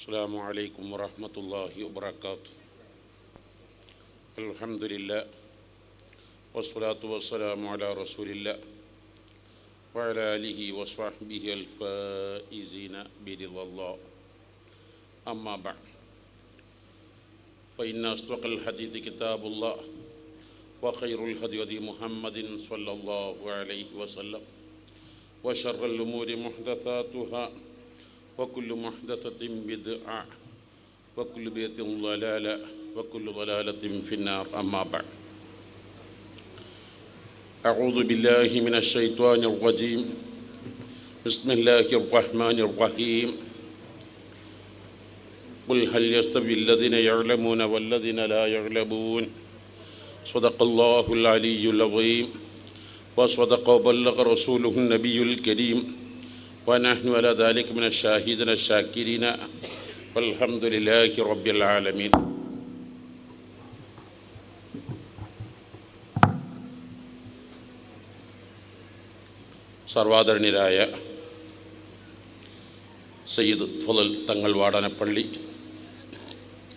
السلام عليكم ورحمة الله وبركاته. الحمد لله والصلاة والسلام على رسول الله وعلى آله وصحبه الفائزين برضا الله. أما بعد فإن أصدق الحديث كتاب الله وخير الهدي هدي محمد صلى الله عليه وسلم وشر الأمور محدثاتها وكل محدثة بدعة وكل بدعة ضلالة وكل ضلالة في النار. أما بعد أعوذ بالله من الشيطان الرجيم. بسم الله الرحمن الرحيم. قل هل يستوي الذين يعلمون والذين لا يعلمون. صدق الله العلي العظيم وصدق وبلغ رسوله النبي الكريم ونحن على ذلك من الشاهدين الشاكرين والحمد لله رب العالمين. സർവാദരണീയരായ സയ്യിദ് ഫളൽ തങ്ങൾ വാടാനപ്പള്ളി,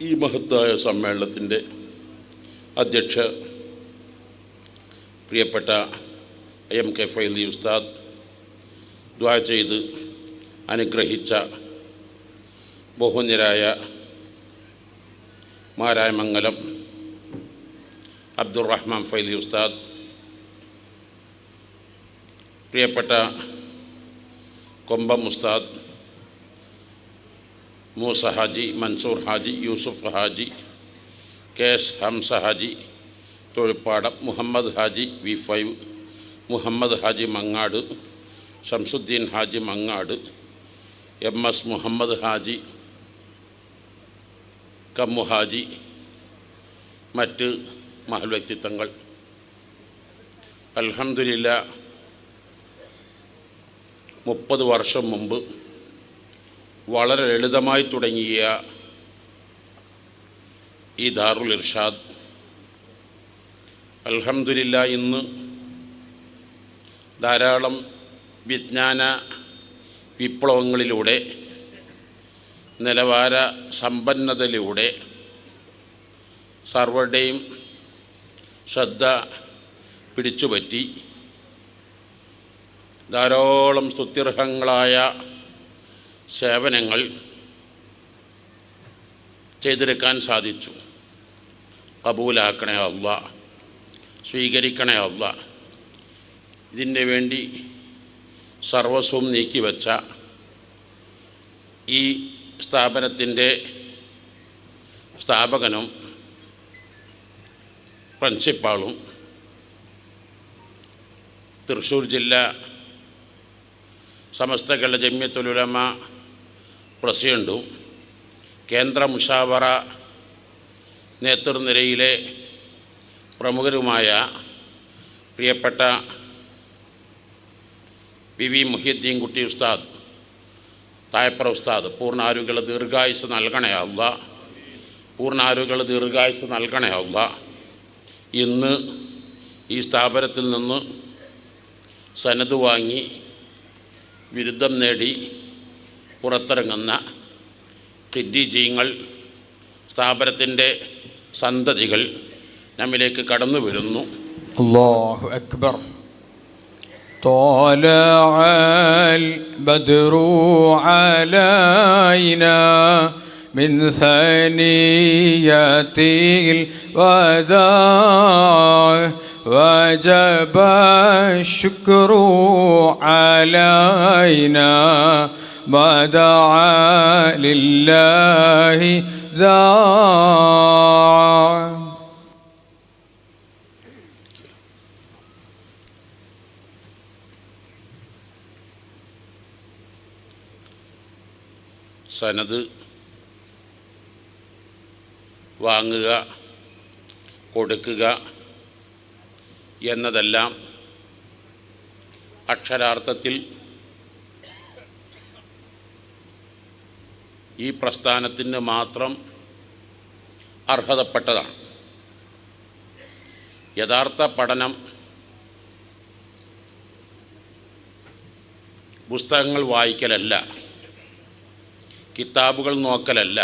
ഈ മഹത്തായ സമ്മേളനത്തിൻ്റെ അധ്യക്ഷ പ്രിയപ്പെട്ട MK ഫൈലി ഉസ്താദ്, ദുആ ചെയ്ത് അനുഗ്രഹിച്ച ബഹുമാന്യരായ മാരായമംഗലം അബ്ദുറഹ്മാൻ ഫൈലി ഉസ്താദ്, പ്രിയപ്പെട്ട കൊമ്പം ഉസ്താദ്, Musa Haji, Mansoor Haji, Yusuf Haji, KS Hamza Haji തൊഴിപ്പാടം, Muhammad Haji V5, Muhammad Haji Mangad, Shamsuddin Haji Mangad, MS Muhammad Haji, Kammu Haji, മറ്റ് മഹൽ വ്യക്തിത്വങ്ങൾ, അൽഹംദുലില്ലാ 30 വർഷം മുമ്പ് വളരെ ലളിതമായി തുടങ്ങിയ ഈ ദാറുൽ ഇർഷാദ് അൽഹംദുലില്ലാ ഇന്ന് ധാരാളം വിജ്ഞാന വിപ്ലവങ്ങളിലൂടെ, നിലവാര സമ്പന്നതയിലൂടെ സർവരുടെയും ശ്രദ്ധ പിടിച്ചുപറ്റി ധാരാളം സ്തുത്യർഹങ്ങളായ സേവനങ്ങൾ ചെയ്തെടുക്കാൻ സാധിച്ചു. കബൂലാക്കണേ അല്ലാഹ്, സ്വീകരിക്കണേ അല്ലാഹ്. ഇതിന് വേണ്ടി സർവസ്വം നീക്കിവെച്ച ഈ സ്ഥാപനത്തിൻ്റെ സ്ഥാപകനും പ്രിൻസിപ്പാളും തൃശ്ശൂർ ജില്ലാ സമസ്ത കേരള ജംഇയ്യത്തുൽ ഉലമ പ്രസിഡൻറ്റും കേന്ദ്ര മുശാവറ നേതൃനിരയിലെ പ്രമുഖരുമായ പ്രിയപ്പെട്ട PV മുഹിയുദ്ദീൻ കുട്ടി ഉസ്താദ്, തായപ്പറ ഉസ്താദ്, പൂർണ്ണാരോഗ്യ ദീർഘായുസ് നൽകണേ അല്ലാഹ്, പൂർണ്ണാരോഗ്യ ദീർഘായുസ് നൽകണേ അല്ലാഹ്. ഇന്ന് ഈ സ്ഥാപനത്തിൽ നിന്ന് സനത് വാങ്ങി ബിരുദം നേടി പുറത്തിറങ്ങുന്ന ഖിദ്ദീജീങ്ങൾ, സ്ഥാപനത്തിൻ്റെ സന്തതികൾ നമ്മിലേക്ക് കടന്നു വരുന്നു. അല്ലാഹു അക്ബർ. طلع البدر علينا من ثنيات الوداع وجب الشكر علينا ما دعا لله داع. സനത് വാങ്ങുക, കൊടുക്കുക എന്നതെല്ലാം അക്ഷരാർത്ഥത്തിൽ ഈ പ്രസ്ഥാനത്തിന് മാത്രം അർഹതപ്പെട്ടതാണ്. യഥാർത്ഥ പഠനം പുസ്തകങ്ങൾ വായിക്കലല്ല, കിതാബുകൾ നോക്കലല്ല.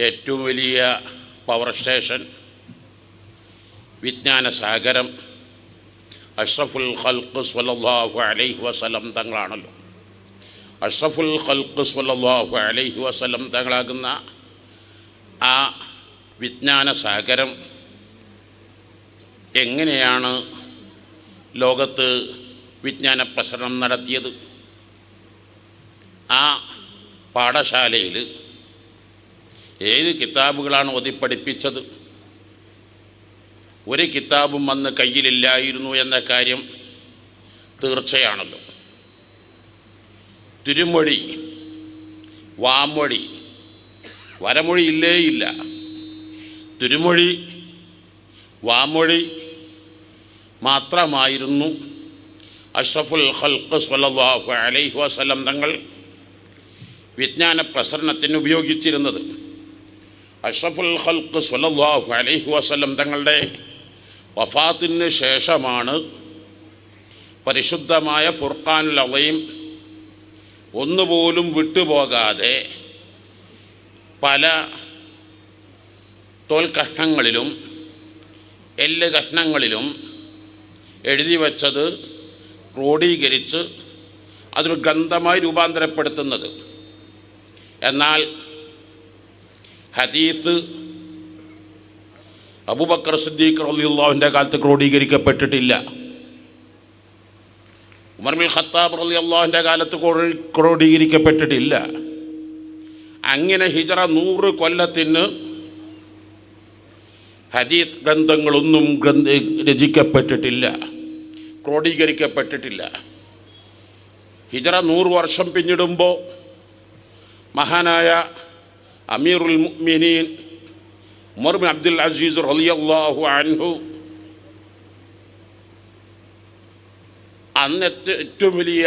ഏറ്റവും വലിയ പവർ സ്റ്റേഷൻ, വിജ്ഞാന സാഗരം അഷ്റഫുൽ ഖൽഖ് സ്വല്ലല്ലാഹു അലൈഹി വസല്ലം തങ്ങളാണല്ലോ. അഷ്റഫുൽ ഖൽഖ് സ്വല്ലല്ലാഹു അലൈഹി വസല്ലം തങ്ങളാകുന്ന ആ വിജ്ഞാന സാഗരം എങ്ങനെയാണ് ലോകത്ത് വിജ്ഞാന പ്രസരണം നടത്തിയത്? ആ പാഠശാലയിൽ ഏത് കിതാബുകളാണ് ഓതി പഠിപ്പിച്ചത്? ഒരു കിതാബും അന്ന് കയ്യിലില്ലായിരുന്നു എന്ന കാര്യം തീർച്ചയാണല്ലോ. തിരുമൊഴി, വാമൊഴി, വരമൊഴി ഇല്ല. തിരുമൊഴി, വാമൊഴി മാത്രമായിരുന്നു അഷ്റഫുൽ ഖൽഖ് സ്വല്ലല്ലാഹു അലൈഹി വസല്ലം തങ്ങൾ വിജ്ഞാന പ്രസരണത്തിന് ഉപയോഗിച്ചിരുന്നത്. അഷ്റഫുൽ ഖൽഖ് സ്വല്ലല്ലാഹു അലൈഹി വസല്ലം തങ്ങളുടെ വഫാത്തിന് ശേഷമാണ് പരിശുദ്ധമായ ഫുർഖാനുൽ അളീം ഒന്നുപോലും വിട്ടുപോകാതെ പല തോൽ കഷ്ണങ്ങളിലും എല്ല് കഷ്ണങ്ങളിലും എഴുതി വച്ചത് ക്രോഡീകരിച്ച് അതൊരു ഗ്രന്ഥമായി രൂപാന്തരപ്പെടുത്തുന്നത്. എന്നാൽ ഹദീത്ത് അബൂബക്കർ സിദ്ദീഖ് റളിയല്ലാഹുവിൻ്റെ കാലത്ത് ക്രോഡീകരിക്കപ്പെട്ടിട്ടില്ല. ഉമർ ബിൻ ഖത്താബ് റളിയല്ലാഹുവിൻ്റെ കാലത്ത് ക്രോഡീകരിക്കപ്പെട്ടിട്ടില്ല. അങ്ങനെ ഹിജറ 100 കൊല്ലത്തിന് ഹദീത്ത് ഗ്രന്ഥങ്ങളൊന്നും രചിക്കപ്പെട്ടിട്ടില്ല, ക്രോഡീകരിക്കപ്പെട്ടിട്ടില്ല. ഹിജറ 100 വർഷം പിന്നിടുമ്പോൾ മഹാനായ അമീറുൽ മുഅ്മിനീൻ ഉമർ ബിൻ അബ്ദുൽ അസീസ് റളിയല്ലാഹു അൻഹു അന്നത്തെ ഏറ്റവും വലിയ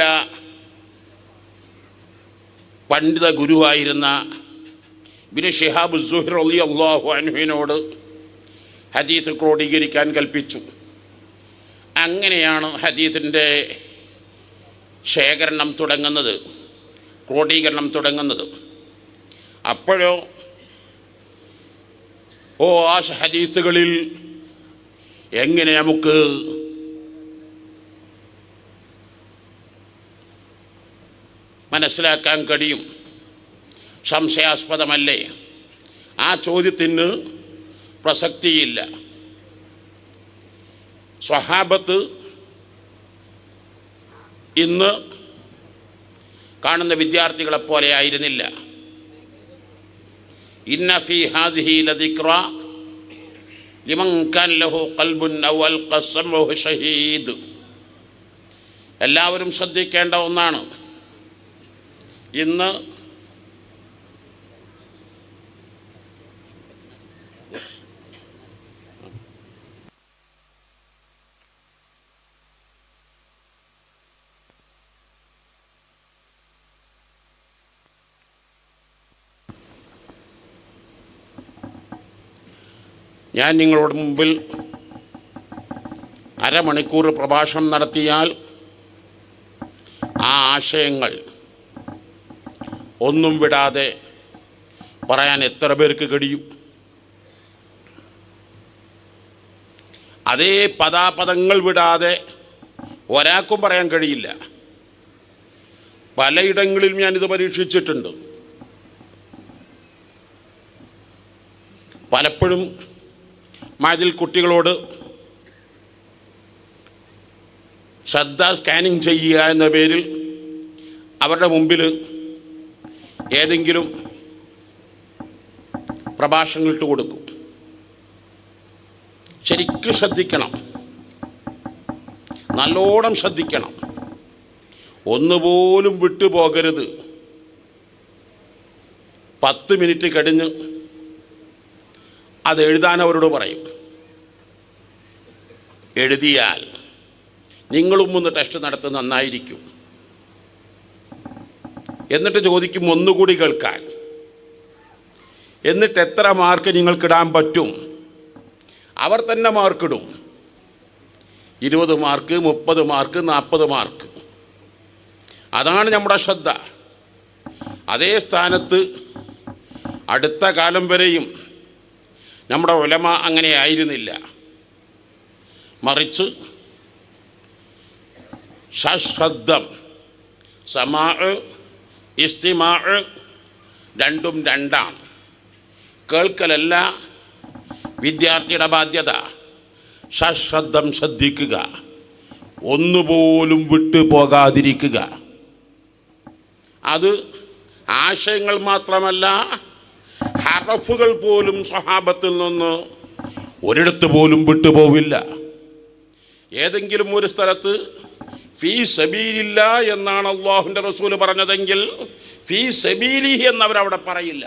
പണ്ഡിത ഗുരുവായിരുന്ന ഇബ്നു ശിഹാബ് സുഹ്രി റളിയല്ലാഹു അൻഹുവിനോട് ഹദീസ് ക്രോഡീകരിക്കാൻ കൽപ്പിച്ചു. അങ്ങനെയാണ് ഹദീസിൻ്റെ ശേഖരണം തുടങ്ങുന്നത്, ക്രോഡീകരണം തുടങ്ങുന്നത്. അപ്പോഴോ ആ ഹദീസുകളിൽ എങ്ങനെ നമുക്ക് മനസ്സിലാക്കാൻ കഴിയും? സംശയാസ്പദമല്ലേ? ആ ചോദ്യത്തിന് പ്രസക്തിയില്ല. സ്വഹാബത്ത് ഇന്ന് കാണുന്ന വിദ്യാർത്ഥികളെപ്പോലെ ആയിരുന്നില്ല. ഇന്ന ഫീ ഹാദിഹി ലദിക്റ ലിമൻ കാന ലഹു ഖൽബുൻ ഔ അൽഖ സമഉഹു ഷഹീദ്. എല്ലാവരും ശ്രദ്ധിക്കേണ്ട ഒന്നാണ്. ഇന്ന് ഞാൻ നിങ്ങളുടെ മുമ്പിൽ അരമണിക്കൂർ പ്രഭാഷണം നടത്തിയാൽ ആ ആശയങ്ങൾ ഒന്നും വിടാതെ പറയാൻ എത്ര പേർക്ക് കഴിയും? അതേ പദാപദങ്ങൾ വിടാതെ ഒരാൾക്കും പറയാൻ കഴിയില്ല. പലയിടങ്ങളിലും ഞാനിത് പരീക്ഷിച്ചിട്ടുണ്ട്. പലപ്പോഴും മതിൽ കുട്ടികളോട് ശ്രദ്ധ സ്കാനിങ് ചെയ്യുക എന്ന പേരിൽ അവരുടെ മുമ്പിൽ ഏതെങ്കിലും പ്രഭാഷണങ്ങൾ ഇട്ട് കൊടുക്കും. ശരിക്കും ശ്രദ്ധിക്കണം, നല്ലോണം ശ്രദ്ധിക്കണം, ഒന്നുപോലും വിട്ടുപോകരുത്. 10 മിനിറ്റ് കഴിഞ്ഞ് അത് എഴുതാൻ അവരോട് പറയും. എഴുതിയാൽ നിങ്ങളും ഒന്ന് ടെസ്റ്റ് നടത്തി നന്നായിരിക്കും. എന്നിട്ട് ചോദിക്കും ഒന്നുകൂടി കേൾക്കാൻ. എന്നിട്ട് എത്ര മാർക്ക് നിങ്ങൾക്കിടാൻ പറ്റും? അവർ തന്നെ മാർക്കിടും. 20 മാർക്ക്, 30 മാർക്ക്, 40 മാർക്ക്. അതാണ് നമ്മുടെ ശ്രദ്ധ. അതേ സ്ഥാനത്ത് അടുത്ത കാലം വരെയും നമ്മുടെ ഉലമ അങ്ങനെ ആയിരുന്നില്ല. മറിച്ച് സശ്രദ്ധം, സമാ ഇസ്തിമാ രണ്ടും രണ്ടാണ്. കേൾക്കലല്ല വിദ്യാർത്ഥിയുടെ ബാധ്യത, സശ്രദ്ധം ശ്രദ്ധിക്കുക, ഒന്നുപോലും വിട്ടു പോകാതിരിക്കുക. അത് ആശയങ്ങൾ മാത്രമല്ല, ഹറഫുകൾ പോലും സ്വഹാബത്തിൽ നിന്ന് ഒരിടത്ത് പോലും വിട്ടുപോവില്ല. ഏതെങ്കിലും ഒരു സ്ഥലത്ത് ഫീ സബീലില്ല എന്നാണ് അല്ലാഹുവിൻ്റെ റസൂൽ പറഞ്ഞതെങ്കിൽ ഫീ സബീലിഹി എന്നവരവിടെ പറയില്ല.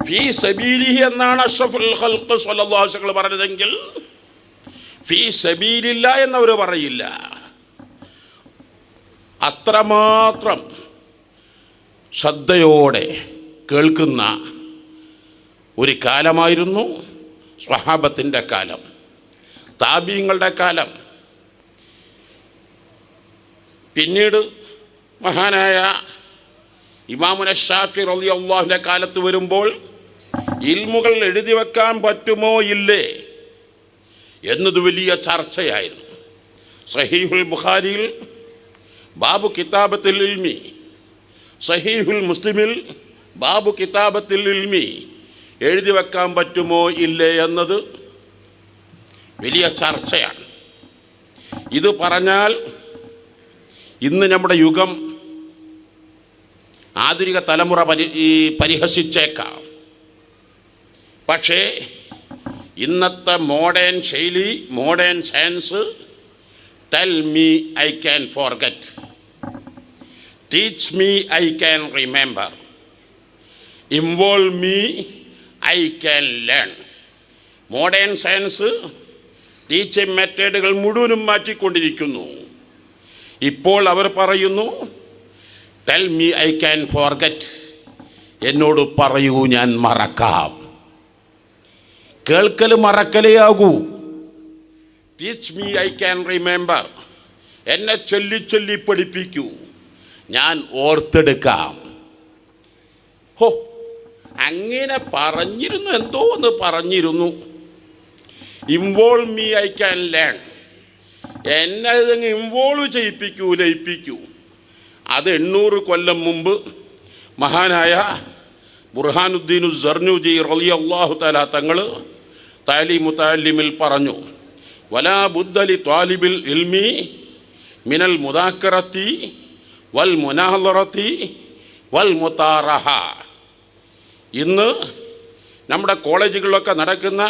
ഫീ സബീലിഹി എന്നാണ് അഷ്റഫുൽ ഖൽഖ് സ്വല്ലല്ലാഹു അലൈഹി വസല്ലം പറഞ്ഞതെങ്കിൽ ഫീ സബീലില്ല എന്നവർ പറയില്ല. അത്രമാത്രം ശ്രദ്ധയോടെ കേൾക്കുന്ന ഒരു കാലമായിരുന്നു സ്വഹാബത്തിൻ്റെ കാലം, താബീങ്ങളുടെ കാലം. പിന്നീട് മഹാനായ ഇമാമുന ശാഫി റളിയല്ലാഹുവിൻ്റെ കാലത്ത് വരുമ്പോൾ ഇൽമുകൾ എഴുതി വെക്കാൻ പറ്റുമോ ഇല്ലേ എന്നത് വലിയ ചർച്ചയായിരുന്നു. സഹീഹുൽ ബുഖാരിയിൽ ബാബു കിതാബത്തുൽ ഇൽമി, സഹീഹുൽ മുസ്ലിമിൽ ബാബു കിതാബത്തുൽ ഇൽമി എഴുതി വെക്കാൻ പറ്റുമോ ഇല്ലേ എന്നത് വലിയ ചർച്ചയാണ്. ഇത് പറഞ്ഞാൽ ഇന്ന് നമ്മുടെ യുഗം ആധുനിക തലമുറ പരിഹസിച്ചേക്കാം. പക്ഷേ ഇന്നത്തെ മോഡേൺ ശൈലി, modern science, tell me I can forget, teach me I can remember, involve me I can learn. Modern science teaching മെത്തേഡുകൾ മുഴുവനും മാറ്റിക്കൊണ്ടിരിക്കുന്നു. ഇപ്പോൾ അവർ പറയുന്നു tell me I can forget, എന്നോട് പറയൂ ഞാൻ മറക്കാം. കേൾക്കൽ മറക്കലേ ആകൂ. Teach me I can remember, എന്നെ ചൊല്ലി ചൊല്ലി പഠിപ്പിക്കൂ, ഞാൻ ഓർത്തെടുക്കാം. ഹോ, അങ്ങനെ പറഞ്ഞിരുന്നു, എന്തോ ഒന്ന് പറഞ്ഞിരുന്നു. Involve me I can learn, എന്നെ ഇതങ്ങ് ഇൻവോൾവ് ചെയ്യിപ്പിക്കൂ, ലയിപ്പിക്കൂ. അത് 800 കൊല്ലം മുമ്പ് മഹാനായ ബുർഹാനുദ്ദീൻ സർനൂജി റളിയല്ലാഹു തആല തങ്ങൾ താലീമു തഅല്ലിമിൽ പറഞ്ഞു, വലാ ബുദ്ദലി ത്വാലിബിൽ ഇൽമി മിനൽ മുദാക്കറത്തി വൽ മുനാളറത്തി വൽ മുതാറഹ. ഇന്ന് നമ്മുടെ കോളേജുകളിലൊക്കെ നടക്കുന്ന,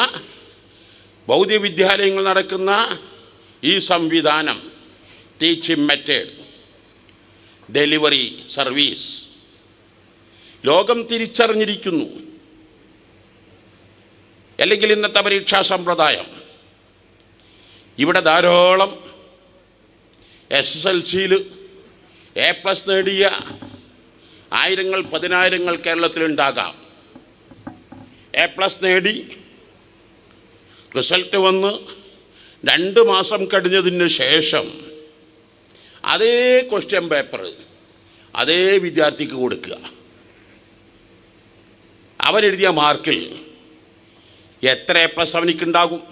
ഭൗതിക വിദ്യാലയങ്ങൾ നടക്കുന്ന ഈ സംവിധാനം, ടീച്ചിങ് മെത്തേഡ്, ഡെലിവറി സർവീസ് ലോകം തിരിച്ചറിഞ്ഞിരിക്കുന്നു. അല്ലെങ്കിൽ ഇന്നത്തെ പരീക്ഷാ സമ്പ്രദായം, ഇവിടെ ധാരാളം SSLCയിൽ A+ നേടിയ ആയിരങ്ങൾ പതിനായിരങ്ങൾ കേരളത്തിലുണ്ടാകാം. A+ നേടി റിസൾട്ട് വന്ന് 2 മാസം കഴിഞ്ഞതിന് ശേഷം അതേ ക്വസ്റ്റ്യൻ പേപ്പർ അതേ വിദ്യാർത്ഥിക്ക് കൊടുക്കുക. അവരെഴുതിയ മാർക്കിൽ എത്ര A+ അവനിക്കുണ്ടാകും?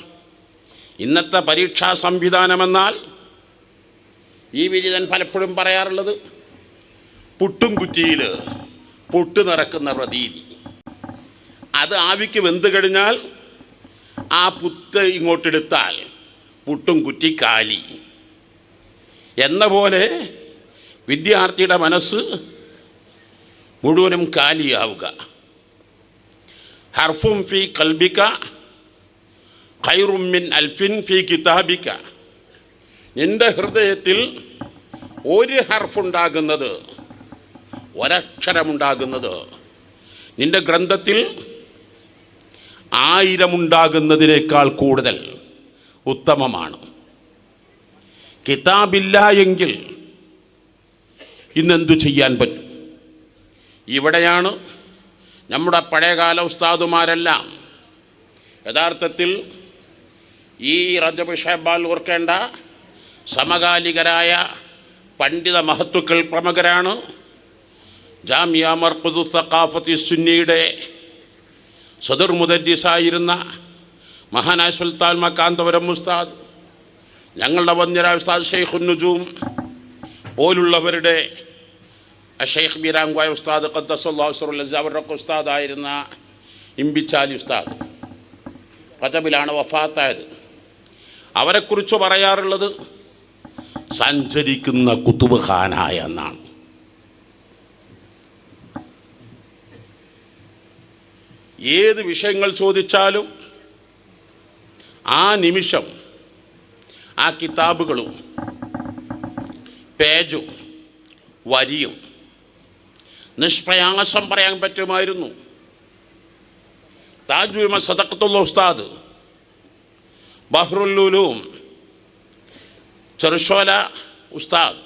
ഇന്നത്തെ പരീക്ഷാ സംവിധാനമെന്നാൽ ഈ വിരിതൻ പലപ്പോഴും പറയാറുള്ളത് പുട്ടും കുറ്റിയിൽ പൊട്ട് നിറക്കുന്ന പ്രതീതി. അത് ആവിക്ക് വെന്ത് കഴിഞ്ഞാൽ ആ പുത്ത് ഇങ്ങോട്ടെടുത്താൽ പുട്ടും കുറ്റി കാലി എന്ന പോലെ വിദ്യാർത്ഥിയുടെ മനസ്സ് മുഴുവനും കാലിയാവുക. ഹർഫും ഫി കൽബിക ഖൈറും മിൻ അൽഫിൻ ഫി കിതാബിക. നിൻ്റെ ഹൃദയത്തിൽ ഒരു ഹർഫുണ്ടാകുന്നത്, ഒരക്ഷരമുണ്ടാകുന്നത് നിൻ്റെ ഗ്രന്ഥത്തിൽ 1000 ഉണ്ടാകുന്നതിനേക്കാൾ കൂടുതൽ ഉത്തമമാണ്. കിതാബില്ല എങ്കിൽ ഇന്നെന്തു ചെയ്യാൻ പറ്റും? ഇവിടെയാണ് നമ്മുടെ പഴയകാല ഉസ്താദുമാരെല്ലാം യഥാർത്ഥത്തിൽ ഈ റജബ് ഷഅബാൻ ഓർക്കേണ്ട സമകാലികരായ പണ്ഡിത മഹത്തുക്കൾ പ്രമുഖരാണ്. ജാമിയ മർക്കദു സഖാഫത്തി സുന്നിയുടെ സദർ മുദദ്ദിസായിരുന്ന മഹാനായ സുൽത്താൻ മക്കാന്തപുരം ഉസ്താദ്, ഞങ്ങളുടെ വന്യരായ ഉസ്താദ് ഷെയ്ഖുൻ നുജൂം പോലുള്ളവരുടെ ഷെയ്ഖ് ബീരാങ്കായ ഉസ്താദ് ഖദ്ദസല്ലാഹു സിറഹുൽ അസീസ് അവരുടെ ഉസ്താദായിരുന്ന ഇമ്പിച്ചാലി ഉസ്താദ് കതബിലാണ് വഫാത്തായത്. അവരെക്കുറിച്ച് പറയാറുള്ളത് സഞ്ചരിക്കുന്ന കുതുബ് ഖാനായ എന്നാണ്. ഏത് വിഷയങ്ങൾ ചോദിച്ചാലും ആ നിമിഷം ആ കിതാബുകളും പേജും വരിയും നിഷ്പ്രയാസം പറയാൻ പറ്റുമായിരുന്നു. താജുൽ സദഖത്തുൽ ഉസ്താദ്, ബഹ്റുൽ ഉലൂം ചെറുശോല ഉസ്താദ്,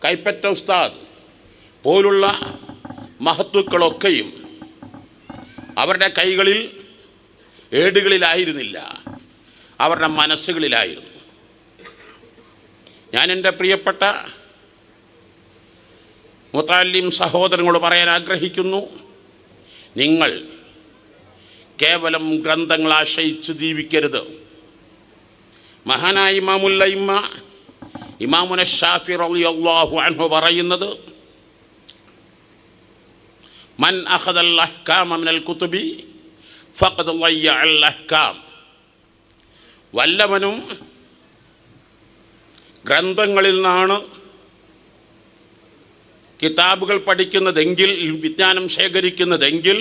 കൈപ്പറ്റ ഉസ്താദ് പോലുള്ള മഹത്തുക്കളൊക്കെയും അവരുടെ കൈകളിൽ ഏടുകളിലായിരുന്നില്ല, അവരുടെ മനസ്സുകളിലായിരുന്നു. ഞാൻ എൻ്റെ പ്രിയപ്പെട്ട മുതഅല്ലിം സഹോദരങ്ങളോട് പറയാൻ ആഗ്രഹിക്കുന്നു, നിങ്ങൾ കേവലം ഗ്രന്ഥങ്ങൾ ആശ്രയിച്ച് ജീവിക്കരുത്. മഹാനായ ഇമാമുൽ അഇമ്മ ഇമാമുന ശാഫി റളിയല്ലാഹു അൻഹു പറയുന്നത്, മൻ അഖദൽ അഹ്കാമ മിനൽ കുതുബി ഫഖദ് ളയ്യഅൽ അഹ്കാം. വല്ലവനും ഗ്രന്ഥങ്ങളിൽ നിന്നാണ് കിതാബുകൾ പഠിക്കുന്നതെങ്കിൽ, വിജ്ഞാനം ശേഖരിക്കുന്നതെങ്കിൽ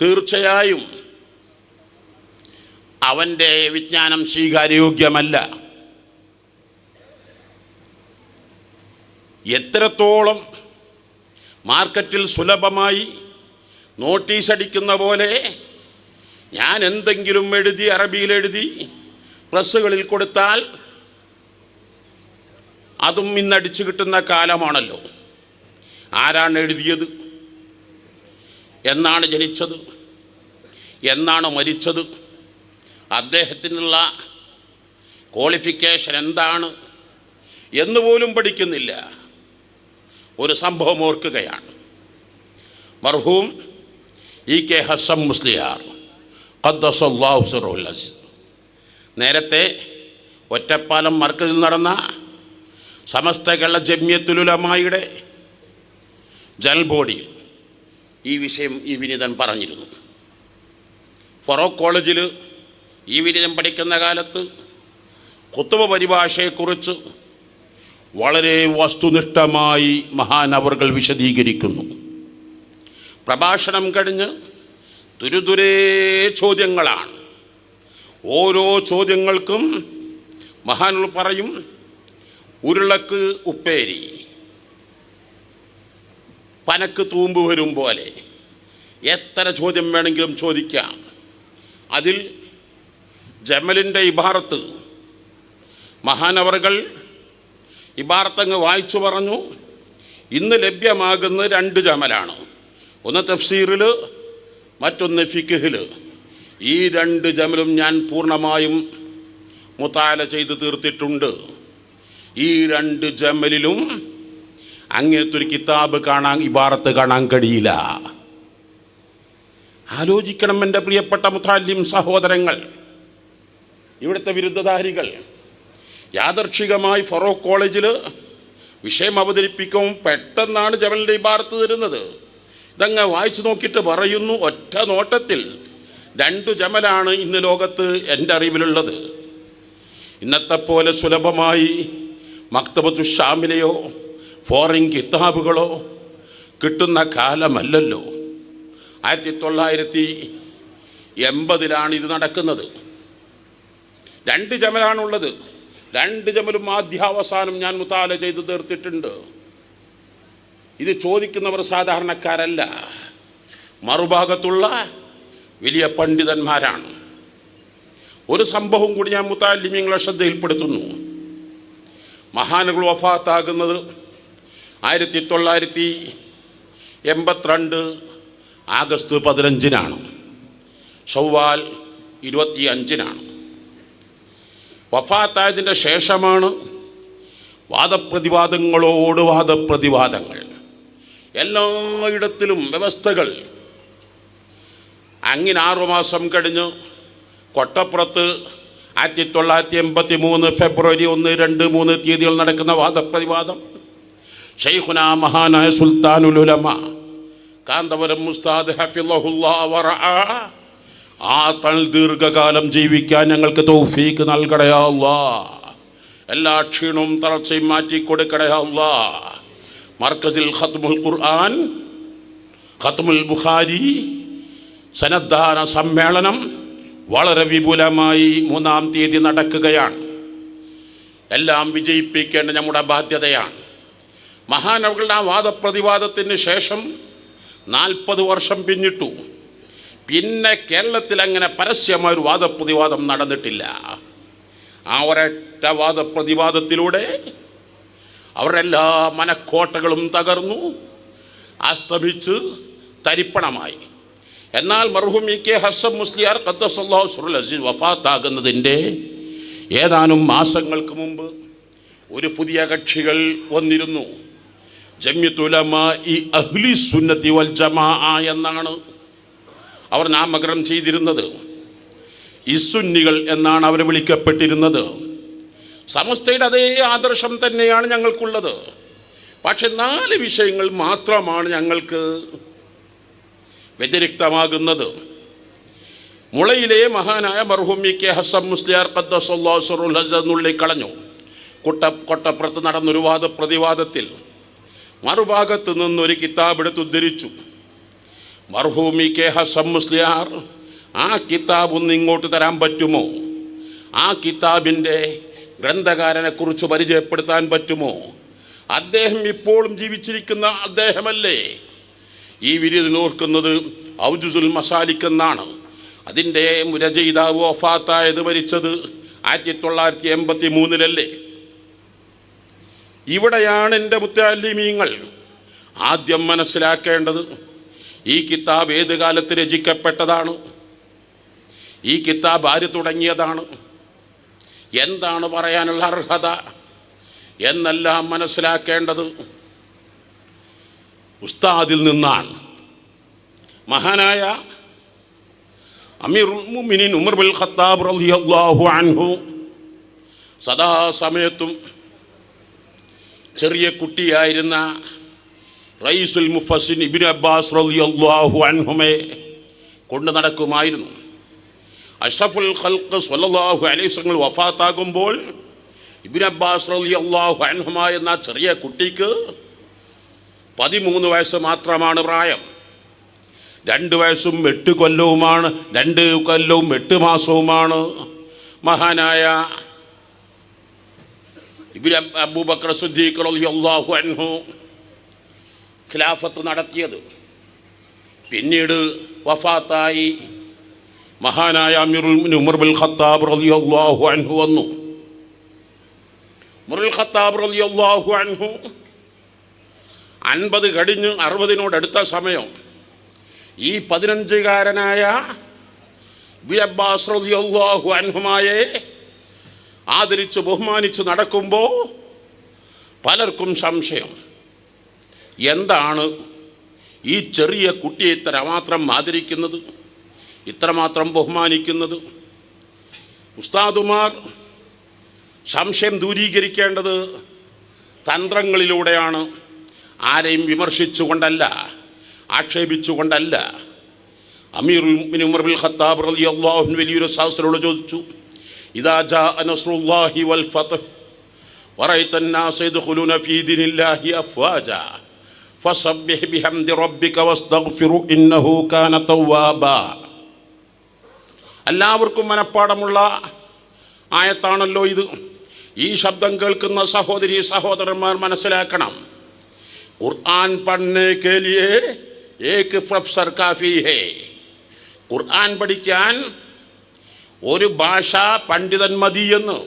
തീർച്ചയായും അവൻ്റെ വിജ്ഞാനം സ്വീകാര്യോഗ്യമല്ല. എത്രത്തോളം മാർക്കറ്റിൽ സുലഭമായി നോട്ടീസ് അടിക്കുന്ന പോലെ ഞാൻ എന്തെങ്കിലും എഴുതി, അറബിയിൽ എഴുതി പ്രസ്സുകളിൽ കൊടുത്താൽ അതും ഇന്നടിച്ചു കിട്ടുന്ന കാലമാണല്ലോ. ആരാണ് എഴുതിയത്, എന്നാണ് ജനിച്ചത്, എന്നാണ് മരിച്ചത്, അദ്ദേഹത്തിനുള്ള ക്വാളിഫിക്കേഷൻ എന്താണ് എന്നുപോലും പഠിക്കുന്നില്ല. ഒരു സംഭവം ഓർക്കുകയാണ്. മർഹൂം EK ഹസ്സൻ മുസ്ലിയാർ ഖദ്ദസല്ലാഹു സിറഹുൽ അസീസ് നേരത്തെ ഒറ്റപ്പാലം മർക്കസിൽ നടന്ന സമസ്ത കേരള ജമിയത്തുൽ ഉലമായുടെ ജനറൽ ബോഡിയിൽ ഈ വിഷയം ഈ വിനീതൻ പറഞ്ഞിരുന്നു. ഫറൂഖ് കോളേജിൽ ഈ വിനീതൻ പഠിക്കുന്ന കാലത്ത് ഖുത്ബ പരിഭാഷയെക്കുറിച്ച് വളരെ വസ്തുനിഷ്ഠമായി മഹാനവറുകൾ വിശദീകരിക്കുന്നു. പ്രഭാഷണം കഴിഞ്ഞ് തുരുതുരേ ചോദ്യങ്ങളാണ്. ഓരോ ചോദ്യങ്ങൾക്കും മഹാനുകൾ പറയും, ഉരുളക്ക് ഉപ്പേരി, പനക്ക് തൂമ്പ് വരും പോലെ എത്ര ചോദ്യം വേണമെങ്കിലും ചോദിക്കാം. അതിൽ ജമലിൻ്റെ ഇബാറത്ത് മഹാനവറുകൾ ഇബാറത്തങ്ങ് വായിച്ചു പറഞ്ഞു. ഇന്ന് ലഭ്യമാകുന്ന 2 ജമലാണ്, ഒന്ന് തഫ്സീറിൽ, മറ്റൊന്ന് ഫിഖ്ഹിൽ. ഈ 2 ജമലും ഞാൻ പൂർണ്ണമായും മുതാല ചെയ്ത് തീർത്തിട്ടുണ്ട്. ഈ 2 ജമലിലും അങ്ങനത്തെ ഒരു കിതാബ് കാണാൻ, ഇബാറത്ത് കാണാൻ കഴിയില്ല. ആലോചിക്കണം എൻ്റെ പ്രിയപ്പെട്ട മുതഅല്ലിം സഹോദരങ്ങൾ. ഇവിടുത്തെ വിരുദ്ധധാരികൾ യാദർച്ഛികമായി ഫറൂഖ് കോളേജിൽ വിഷയം അവതരിപ്പിക്കും, പെട്ടെന്നാണ് ജമലിൻ്റെ ഇബാറത്ത് തരുന്നത്. ഇതങ്ങ് വായിച്ചു നോക്കിയിട്ട് പറയുന്നു, ഒറ്റ നോട്ടത്തിൽ 2 ജമലാണ് ഇന്ന് ലോകത്ത് എൻ്റെ അറിവിലുള്ളത്. ഇന്നത്തെ പോലെ സുലഭമായി മക്തബത്തു ഷാമിലെയോ ഫോറിൻ കിതാബുകളോ കിട്ടുന്ന കാലമല്ലല്ലോ. 1980 ഇത് നടക്കുന്നത്. 2 ജമലാണുള്ളത്. 2 ജമലും ആദ്യാവസാനം ഞാൻ മുതാല ചെയ്ത് തീർത്തിട്ടുണ്ട്. ഇത് ചോദിക്കുന്നവർ സാധാരണക്കാരല്ല, മറുഭാഗത്തുള്ള വലിയ പണ്ഡിതന്മാരാണ്. ഒരു സംഭവം കൂടി ഞാൻ മുതഅല്ലിമീങ്ങളെ ശ്രദ്ധയിൽപ്പെടുത്തുന്നു. മഹാനുകൾ വഫാത്താകുന്നത് 1982 ആഗസ്റ്റ് 15 ശവ്വാൽ 25 വഫാത്തായതിൻ്റെ ശേഷമാണ് വാദപ്രതിവാദങ്ങളോട് വാദപ്രതിവാദങ്ങൾ. എല്ലായിടത്തിലും വ്യവസ്ഥകൾ. അങ്ങനെ 6 മാസം കഴിഞ്ഞ് കൊട്ടപ്പുറത്ത് 1983 ഫെബ്രുവരി 1, 2, 3 തീയതികൾ നടക്കുന്ന വാദപ്രതിവാദം ശൈഖുന മഹാനായ സുൽത്താനുൽ ഉലമ കാന്തപുരം ഉസ്താദ് ഹഫിളഹുല്ലാഹ് വറഅ ആ തൽ ദീർഘകാലം ജീവിക്കാൻ ഞങ്ങൾക്ക് തൗഫീക്ക് നൽകണേ അല്ലാഹ്. എല്ലാ ക്ഷീണവും തളർച്ചയും മാറ്റിക്കൊടുക്കണേ അല്ലാഹ്. മർക്കസിൽ ഖത്മുൽ ഖുർആൻ, ഖത്മുൽ ബുഖാരി സനദ്ദാന സമ്മേളനം വളരെ വിപുലമായി 3-ാം തീയതി നടക്കുകയാണ്. എല്ലാം വിജയിപ്പിക്കേണ്ട നമ്മുടെ ബാധ്യതയാണ്. മഹാനവകളുടെ ആ വാദപ്രതിവാദത്തിന് ശേഷം 40 വർഷം പിന്നിട്ടു. പിന്നെ കേരളത്തിൽ അങ്ങനെ പരസ്യമായൊരു വാദപ്രതിവാദം നടന്നിട്ടില്ല. ആ ഒരൊറ്റ വാദപ്രതിവാദത്തിലൂടെ അവരുടെ എല്ലാ മനക്കോട്ടകളും തകർന്നു, അസ്തമിച്ച് തരിപ്പണമായി. എന്നാൽ മർഹൂം ഇ.കെ. ഹസ്സൻ മുസ്ലിയാർ ഖദ്ദസല്ലാഹു സിർറഹുൽ അസീസ് വഫാത്താകുന്നതിൻ്റെ ഏതാനും മാസങ്ങൾക്ക് മുമ്പ് ഒരു പുതിയ കക്ഷികൾ വന്നിരുന്നു. ജംഇയ്യത്തുൽ ഉലമാഇ അഹ്ലി സുന്നത്തി വൽ ജമാഅ എന്നാണ് അവർ നാമകരണം ചെയ്തിരുന്നത്. ഇസുന്നികൾ എന്നാണ് അവർ വിളിക്കപ്പെട്ടിരുന്നത്. സമസ്തയുടെ അതേ ആദർശം തന്നെയാണ് ഞങ്ങൾക്കുള്ളത്. പക്ഷെ 4 വിഷയങ്ങൾ മാത്രമാണ് ഞങ്ങൾക്ക് വ്യതിരിക്തമാകുന്നത്. മുളയിലെ മഹാനായ മർഹൂം ഇ.കെ. ഹസ്സൻ മുസ്ലിയാർ ഖദ്ദസല്ലാഹു സിർറഹുൽ അസീസ് നുള്ളിക്കളഞ്ഞു. കൊട്ടപ്പുറത്ത് നടന്നൊരു വാദപ്രതിവാദത്തിൽ മറുഭാഗത്ത് നിന്നൊരു കിതാബ് എടുത്ത് ഉദ്ധരിച്ചു. മർഹൂം ഇ.കെ. ഹസ്സൻ മുസ്ലിയാർ ആ കിതാബ് ഒന്ന് ഇങ്ങോട്ട് തരാൻ പറ്റുമോ? ആ കിതാബിൻ്റെ ഗ്രന്ഥകാരനെ കുറിച്ച് പരിചയപ്പെടുത്താൻ പറ്റുമോ? അദ്ദേഹം ഇപ്പോഴും ജീവിച്ചിരിക്കുന്ന അദ്ദേഹമല്ലേ? ഈ വിരുദിന് ഓർക്കുന്നത് ഔജുസുൽ മസാലിക് എന്നാണ്. അതിൻ്റെ രചയിതാവ് വഫാത്തായത് മരിച്ചത് 1983 ഇവിടെയാണ് എൻ്റെ മുത്തഅല്ലിമീങ്ങൾ ആദ്യം മനസ്സിലാക്കേണ്ടത്. ഈ കിതാബ് ഏത് കാലത്ത് രചിക്കപ്പെട്ടതാണ്? ഈ കിതാബ് ആര് തുടങ്ങിയതാണ്? എന്താണ് പറയാനുള്ള അർഹത എന്നെല്ലാം മനസ്സിലാക്കേണ്ടത് ഉസ്താദിൽ നിന്നാണ്. മഹാനായ അമീറുൽ മുഅ്മിനീൻ ഉമർ ബിൻ ഖത്താബ് റളിയല്ലാഹു അൻഹു സദാസമയത്തും ചെറിയ കുട്ടിയായിരുന്ന റയീസുൽ മുഫസ്സിൻ ഇബ്നു അബ്ബാസ് റളിയല്ലാഹു അൻഹുമെ കൊണ്ട് നടക്കുമായിരുന്നു. അഷ്റഫുൽ ഖൽഖ് സ്വല്ലല്ലാഹു അലൈഹി വസല്ലം വഫാത്താകുമ്പോൾ ഇബ്നു അബ്ബാസ് റളിയല്ലാഹു അൻഹുമ എന്ന ചെറിയ കുട്ടിക്ക് 13 വയസ്സ് മാത്രമാണ് പ്രായം. 2 വയസ്സും 8 കൊല്ലവുമാണ്, 2 കൊല്ലവും 8 മാസവുമാണ് മഹാനായ ഇബ്നു അബൂബക്കർ സിദ്ദീഖ് റളിയല്ലാഹു അൻഹു ഖിലാഫത്ത് നടത്തിയത്. പിന്നീട് വഫാത്തായി മഹാനായ അമീറുൽ മുഅ്മിനീൻ ഉമർ ബിൻ ഖത്താബ് റളിയല്ലാഹു അൻഹു വന്നു. ഉമർ ബിൻ ഖത്താബ് റളിയല്ലാഹു അൻഹു 50 കഴിഞ്ഞ് 60-നോടടുത്ത സമയം ഈ 15-കാരനായ ഇബ്നു അബ്ബാസ് റളിയല്ലാഹു അൻഹുമായെ ആദരിച്ച് ബഹുമാനിച്ച് നടക്കുമ്പോൾ പലർക്കും സംശയം, എന്താണ് ഈ ചെറിയ കുട്ടിയെ ഇത്രമാത്രം ആദരിക്കുന്നത്, ഇത്രമാത്രം ബഹുമാനിക്കുന്നത്? ഉസ്താദുമാർ സംശയം ദൂരീകരിക്കേണ്ടത് തന്ത്രങ്ങളിലൂടെയാണ്, ആരെയും വിമർശിച്ചുകൊണ്ടല്ല, ആക്ഷേപിച്ചുകൊണ്ടല്ല. അമീറുൽ മുഅ്മിനീൻ ഉമർ ബിൻ ഖത്താബ് റളിയല്ലാഹു അൻഹു വലിയൊരു സഹസ്രോട് ചോദിച്ചു, ഇദാ ജാഅ നസ്റുല്ലാഹി വൽ ഫത്ഹ് വറഅയ്ത അന്നാസ യദ്ഖുലൂന ഫീ ദീനില്ലാഹി അഫ്വാജാ ഫസബ്ബിഹ് ബിഹംദി റബ്ബിക വസ്തഗ്ഫിറു ഇന്നഹു കാന തവ്വാബാ. എല്ലാവർക്കും മനപ്പാടമുള്ള ആയത്താണല്ലോ ഇത്. ഈ ശബ്ദം കേൾക്കുന്ന സഹോദരി സഹോദരന്മാർ മനസ്സിലാക്കണം, ഖുർആൻ പഠനെ കെ ലിയേ ഏക് പ്രൊഫസർ കാഫി ഹേ. ഖുർആൻ പഠിക്കാൻ ഒരു ഭാഷാ പണ്ഡിതൻ മതി എന്ന്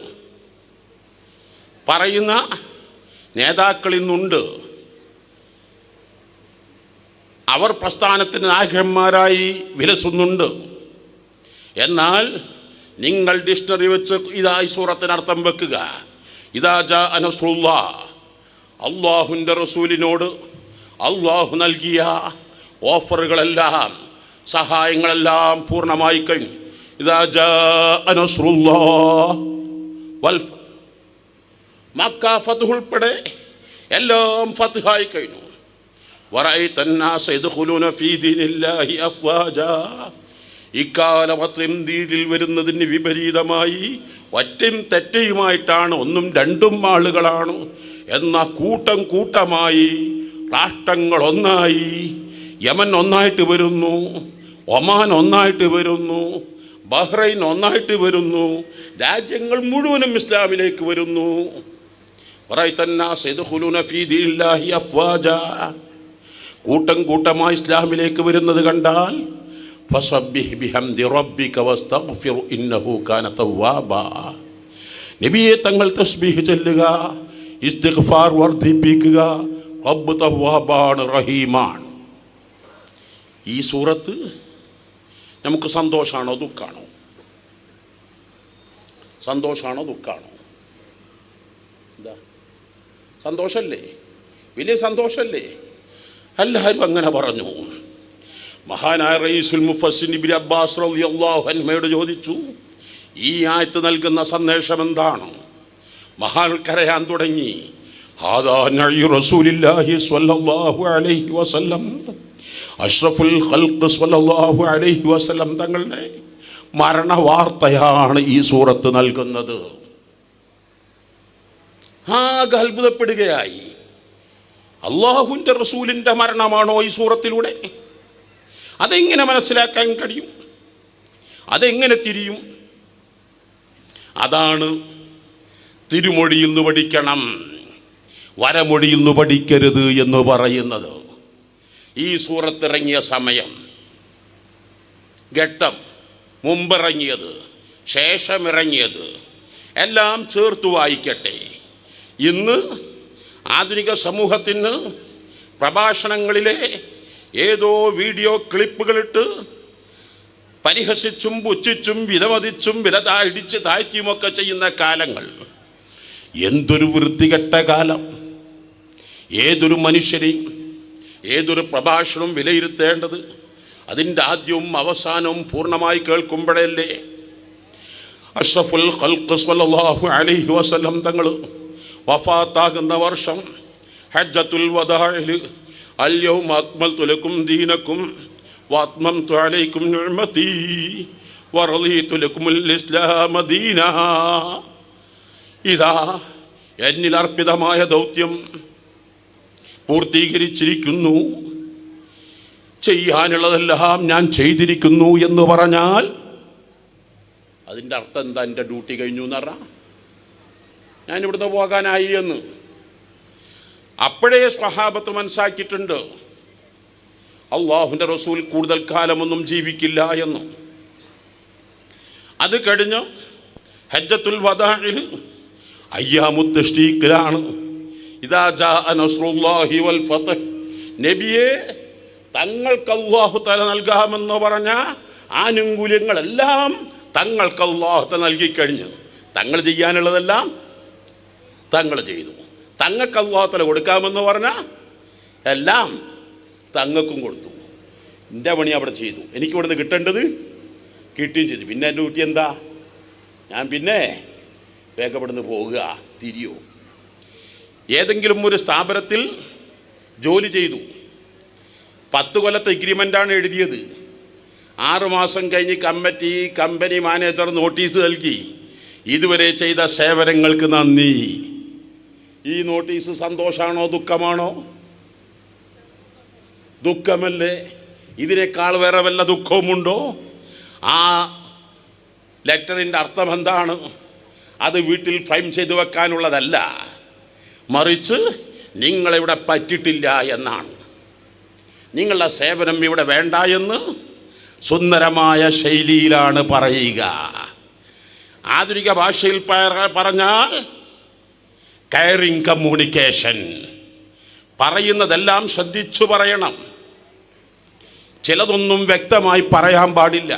പറയുന്ന നേതാക്കൾ ഇന്നുണ്ട്. അവർ പ്രസ്ഥാനത്തിന് നായകന്മാരായി വിലസുന്നുണ്ട്. എന്നാൽ നിങ്ങൾ ഡിക്ഷണറി വെച്ച് ഇതാ ഈ സൂറത്തിനർത്ഥം വെക്കുക, ഇദാ ജാഅ നസ്റുല്ലാഹ്, അള്ളാഹുവിൻ്റെ റസൂലിനോട് അള്ളാഹു നൽകിയ ഓഫറുകളെല്ലാം സഹായങ്ങളെല്ലാം പൂർണ്ണമായി കഴിഞ്ഞു. ഇദാ ജാഅ നസ്റുല്ലാഹ് വൽ മക്ക ഫത്ഹ് ഉൾപ്പെടെ എല്ലാം ഫത്ഹായി കഴിഞ്ഞു. വറഅയ്ത അന്നാസ യദ്ഖുലൂന ഫീ ദീനില്ലാഹി അഫ്വാജാ. ഇക്കാലം അത്രയും ദീനിൽ വരുന്നതിന് വിപരീതമായി ഒറ്റയും തെറ്റയുമായിട്ടാണ്, ഒന്നും രണ്ടും ആളുകളാണ്. എന്നാൽ കൂട്ടം കൂട്ടമായി രാഷ്ട്രങ്ങൾ ഒന്നായി. യമൻ ഒന്നായിട്ട് വരുന്നു, ഒമാൻ ഒന്നായിട്ട് വരുന്നു, ബഹ്റൈൻ ഒന്നായിട്ട് വരുന്നു, രാജ്യങ്ങൾ മുഴുവനും ഇസ്ലാമിലേക്ക് വരുന്നു. കൂട്ടം കൂട്ടമായി ഇസ്ലാമിലേക്ക് വരുന്നത് കണ്ടാൽ നബിയെ തങ്ങൾ തസ്ബീഹ് ചൊല്ലുക, ഇസ്തിഗ്ഫാർ വർദ്ധിപ്പിക്കുക. റബ്ബ് തവ്വാബാണ്, റഹീമാണ്. ഈ സൂറത്ത് നമുക്ക് സന്തോഷമാണോ ദുഃഖാണോ? സന്തോഷമാണോ ദുഃഖാണോ? എന്താ സന്തോഷല്ലേ? വലിയ സന്തോഷല്ലേ? എല്ലാവരും അങ്ങനെ പറഞ്ഞു. മഹാനായ റഈസുൽ മുഫസ്സിരിൻ ഇബ്നു അബ്ബാസ് റളിയല്ലാഹു അൻഹുയോട് ചോദിച്ചു, ഈ ആയത്ത് നൽകുന്ന സന്ദേശം എന്താണ്? മഹാൻ കരയാൻ തുടങ്ങി. ഹാദാ നഈ റസൂലില്ലാഹി സ്വല്ലല്ലാഹു അലൈഹി വസല്ലം, അഷ്റഫുൽ ഖൽഖ് സ്വല്ലല്ലാഹു അലൈഹി വസല്ലം തങ്ങളുടെ മരണവാർത്തയാണ് ഈ സൂറത്ത് നൽകുന്നത്. ആകെ അത്ഭുതപ്പെടുകയായി. അള്ളാഹുവിൻ്റെ റസൂലിൻ്റെ മരണമാണോ ഈ സൂറത്തിലൂടെ? അതെങ്ങനെ മനസ്സിലാക്കാൻ കഴിയും? അതെങ്ങനെ തിരിയും? അതാണ് തിരുമൊഴിയിൽ നിന്ന് പഠിക്കണം, വരമൊഴിയിൽ നിന്ന് പഠിക്കരുത് എന്ന് പറയുന്നത്. ഈ സൂറത്തിറങ്ങിയ സമയം, ഘട്ടം, മുമ്പിറങ്ങിയത്, ശേഷമിറങ്ങിയത് എല്ലാം ചേർത്ത് വായിക്കട്ടെ. ഇന്ന് ആധുനിക സമൂഹത്തിന് പ്രഭാഷണങ്ങളിലെ ഏതോ വീഡിയോ ക്ലിപ്പുകളിട്ട് പരിഹസിച്ചും പുച്ഛിച്ചും വിലമതിച്ചും ഇടിച്ച് താഴ്ത്തിയുമൊക്കെ ചെയ്യുന്ന കാലങ്ങൾ. എന്തൊരു വൃത്തികെട്ട കാലം! ഏതൊരു മനുഷ്യരെയും ഏതൊരു പ്രഭാഷണവും വിലയിരുത്തേണ്ടത് അതിൻ്റെ ആദ്യവും അവസാനവും പൂർണ്ണമായി കേൾക്കുമ്പോഴല്ലേ. അഷ്റഫുൽ ഖൽഖ് സ്വല്ലല്ലാഹു അലൈഹി വസല്ലം തങ്ങൾ വഫാത്താകുന്ന വർഷം ഹജ്ജത്തുൽ വദാഇൽ അൽയൗമ അക്മൽതു ലക്കും ദീനക്കും വഅത്മംതു അലൈക്കും നിഅമതി വറളീതു ലക്കുമുൽ ഇസ്ലാമ ദീനാ. ഇതാ എന്നിൽ അർപ്പിതമായ ദൗത്യം പൂർത്തീകരിച്ചിരിക്കുന്നു, ചെയ്യാനുള്ളതെല്ലാം ഞാൻ ചെയ്തിരിക്കുന്നു എന്ന് പറഞ്ഞാൽ അതിൻ്റെ അർത്ഥം എന്താ? എൻ്റെ ഡ്യൂട്ടി കഴിഞ്ഞു എന്ന് പറഞ്ഞാൽ ഞാൻ ഇവിടുന്ന് പോകാനായി എന്ന്. അപ്പോഴേ സ്വഹാബത്ത് മനസ്സാക്കിയിട്ടുണ്ട് അള്ളാഹുവിൻ്റെ റസൂൽ കൂടുതൽ കാലമൊന്നും ജീവിക്കില്ല എന്ന്. അത് കഴിഞ്ഞ് ഹജ്ജത്തുൽ വദാഇൽ അയ്യാമുത് തശ്രീഖിലാണ്. ഇദാ ജാഅ നസ്റുല്ലാഹി വൽ ഫത്ഹ്, നബിയെ തങ്ങൾക്ക് അല്ലാഹു തആല നൽകാമെന്ന് പറഞ്ഞ ആനുകൂല്യങ്ങളെല്ലാം തങ്ങൾക്ക് അല്ലാഹു തആല നൽകിക്കഴിഞ്ഞു. തങ്ങൾ ചെയ്യാനുള്ളതെല്ലാം തങ്ങൾ ചെയ്തു. തങ്ങൾക്ക് അല്ലാഹു തആല കൊടുക്കാമെന്ന് പറഞ്ഞാൽ എല്ലാം തങ്ങൾക്കും കൊടുത്തു. എൻ്റെ പണി അവിടെ ചെയ്തു, എനിക്ക് ഇവിടുന്ന് കിട്ടേണ്ടത് കിട്ടുകയും ചെയ്തു. പിന്നെ എൻ്റെ കുട്ടി എന്താ? ഞാൻ പിന്നെ വേഗം ഇവിടുന്ന് പോവുക, തിരിയോ? ഏതെങ്കിലും ഒരു സ്ഥാപനത്തിൽ ജോലി ചെയ്തു, 10 കൊല്ലത്തെ എഗ്രിമെൻ്റാണ് എഴുതിയത്. 6 മാസം കഴിഞ്ഞ് കമ്പനി മാനേജർ നോട്ടീസ് നൽകി, ഇതുവരെ ചെയ്ത സേവനങ്ങൾക്ക് നന്ദി. ഈ നോട്ടീസ് സന്തോഷമാണോ ദുഃഖമാണോ? ദുഃഖമല്ലേ? ഇതിനേക്കാൾ വേറെ വല്ല ദുഃഖവുമുണ്ടോ? ആ ലെറ്ററിൻ്റെ അർത്ഥം എന്താണ്? അത് വീട്ടിൽ ഫ്രെയിം ചെയ്തു വെക്കാനുള്ളതല്ല, മറിച്ച് നിങ്ങളിവിടെ പറ്റിട്ടില്ല എന്നാണ്. നിങ്ങളുടെ സേവനം ഇവിടെ വേണ്ട എന്ന് സുന്ദരമായ ശൈലിയിലാണ് പറയുക. ആധുനിക ഭാഷയിൽ പറഞ്ഞാൽ കെയറിംഗ് കമ്മ്യൂണിക്കേഷൻ. പറയുന്നതെല്ലാം ശ്രദ്ധിച്ചു പറയണം. ചിലതൊന്നും വ്യക്തമായി പറയാൻ പാടില്ല.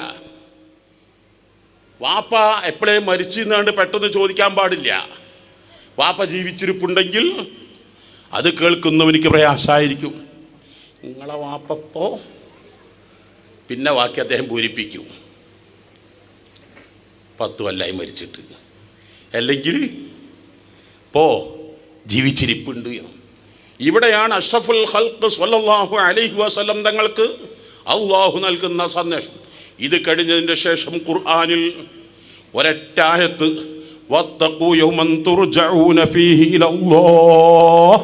വാപ്പ എപ്പോഴേ മരിച്ചെന്നാണ്ട് പെട്ടെന്ന് ചോദിക്കാൻ പാടില്ല. വാപ്പ ജീവിച്ചിരിപ്പുണ്ടെങ്കിൽ അത് കേൾക്കുന്നവനിക്ക് പ്രയാസമായിരിക്കും. നിങ്ങളെ വാപ്പപ്പോ പിന്നെ ബാക്കി അദ്ദേഹം പൂരിപ്പിക്കും 10 കൊല്ലമായി മരിച്ചിട്ട്, അല്ലെങ്കിൽ ജീവിച്ചിരിപ്പുണ്ട്. ഇവിടെയാണ് അഷ്റഫുൽ ഖൽഖ് സ്വല്ലല്ലാഹു അലൈഹി വസല്ലം തങ്ങൾക്ക് അള്ളാഹു നൽകുന്ന സന്ദേശം. ഇത് കഴിഞ്ഞതിൻ്റെ ശേഷം ഖുർആനിൽ ഒരൊറ്റ ആയത്ത്, വത്തഖൂ യൗമൻ തുർജഊന ഫീഹി ഇലല്ലാഹ്.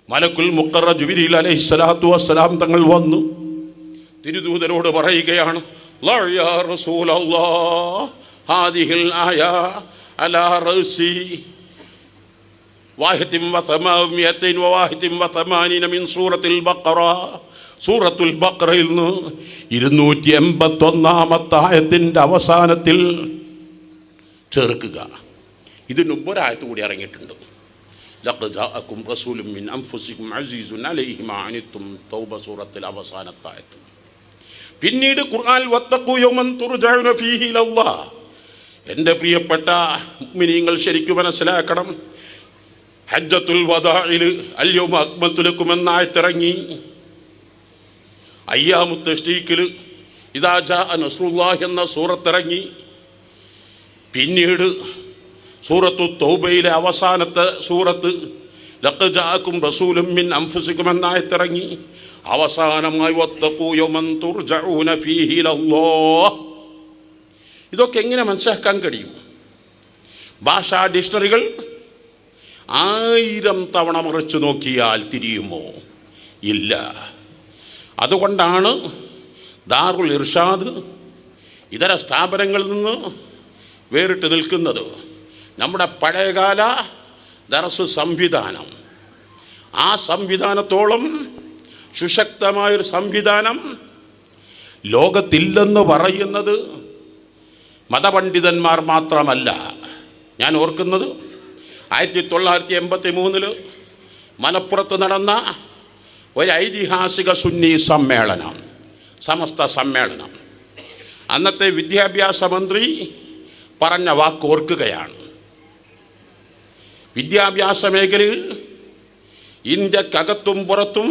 മലക്കുൽ മുഖറബ് ജിബ്രീൽ അലൈഹിസ്സലാത്തു വസ്സലാം തങ്ങൾ വന്നു തിരുദൂതരോട് പറയുകയാണ്, യാ റസൂലല്ലാഹ് ഹാദിഹിൽ ആയ അലാ റഅസി വാഹിദിൻ വസമാനിയത്തിൻ വവാഹിദിൻ വസമാനീന മിൻ സൂറത്തുൽ ബഖറ. സൂറത്തുൽ ബഖറയിൽ നിന്ന് 281 ആയത്തിൻ്റെ അവസാനത്തിൽ ചേർക്കുക. ഇതിന് മുമ്പ് ഒരായത്ത് കൂടി ഇറങ്ങിയിട്ടുണ്ട്. ലഖദ് ജാഅക്കും റസൂലുൻ മിൻ അൻഫുസികും അസീസുൻ അലൈഹി മാ അനിത്തും, തൗബ സൂറത്തിൽ അവസാനത്തെ ആയത്ത്. പിന്നീട് ഖുർആൻ വത്തഖൂ യൗമൻ തുർജഊന ഫീഹി ഇലല്ലാഹ്. എൻ്റെ പ്രിയപ്പെട്ട മുഅ്മിനീങ്ങൾ ശരിക്കും മനസ്സിലാക്കണം, ഹജ്ജത്തുൽ വദാഇൽ അൽയൗമ അക്മൽതു ലക്കും എന്ന ആയത്തിറങ്ങി. അയ്യാമുത് തശ്രീഖിൽ ഇദാ ജാഅ നസ്റുല്ലാഹി എന്ന സൂറത്തിറങ്ങി. പിന്നീട് സൂറത്തു തൗബയിലെ അവസാനത്തെ സൂറത്ത് ലഖദ് ജാഅക്കും റസൂലുൻ മിൻ അൻഫുസികും എന്ന ആയത്തിറങ്ങി. അവസാനമായി വത്തഖൂ യൗമൻ തുർജഊന ഫീഹി ഇലല്ലാഹ്. ഇതൊക്കെ എങ്ങനെ മനസ്സിലാക്കാൻ കഴിയും? ഭാഷാ ഡിക്ഷണറികൾ 1000 തവണ മറിച്ച് നോക്കിയാൽ തിരിയുമോ? ഇല്ല. അതുകൊണ്ടാണ് ദാറുൽ ഇർഷാദ് ഇതര സ്ഥാപനങ്ങളിൽ നിന്ന് വേറിട്ട് നിൽക്കുന്നത്. നമ്മുടെ പഴയകാല ദർസ് സംവിധാനം, ആ സംവിധാനത്തോളം സുശക്തമായൊരു സംവിധാനം ലോകത്തില്ലെന്ന് പറയുന്നത് മതപണ്ഡിതന്മാർ മാത്രമല്ല. ഞാൻ ഓർക്കുന്നത് 1983 മലപ്പുറത്ത് നടന്ന ഒരു ഐതിഹാസിക സുന്നി സമ്മേളനം, സമസ്ത സമ്മേളനം. അന്നത്തെ വിദ്യാഭ്യാസ മന്ത്രി പറഞ്ഞ വാക്ക് ഓർക്കുകയാണ്. വിദ്യാഭ്യാസ മേഖലയിൽ ഇന്ത്യക്കകത്തും പുറത്തും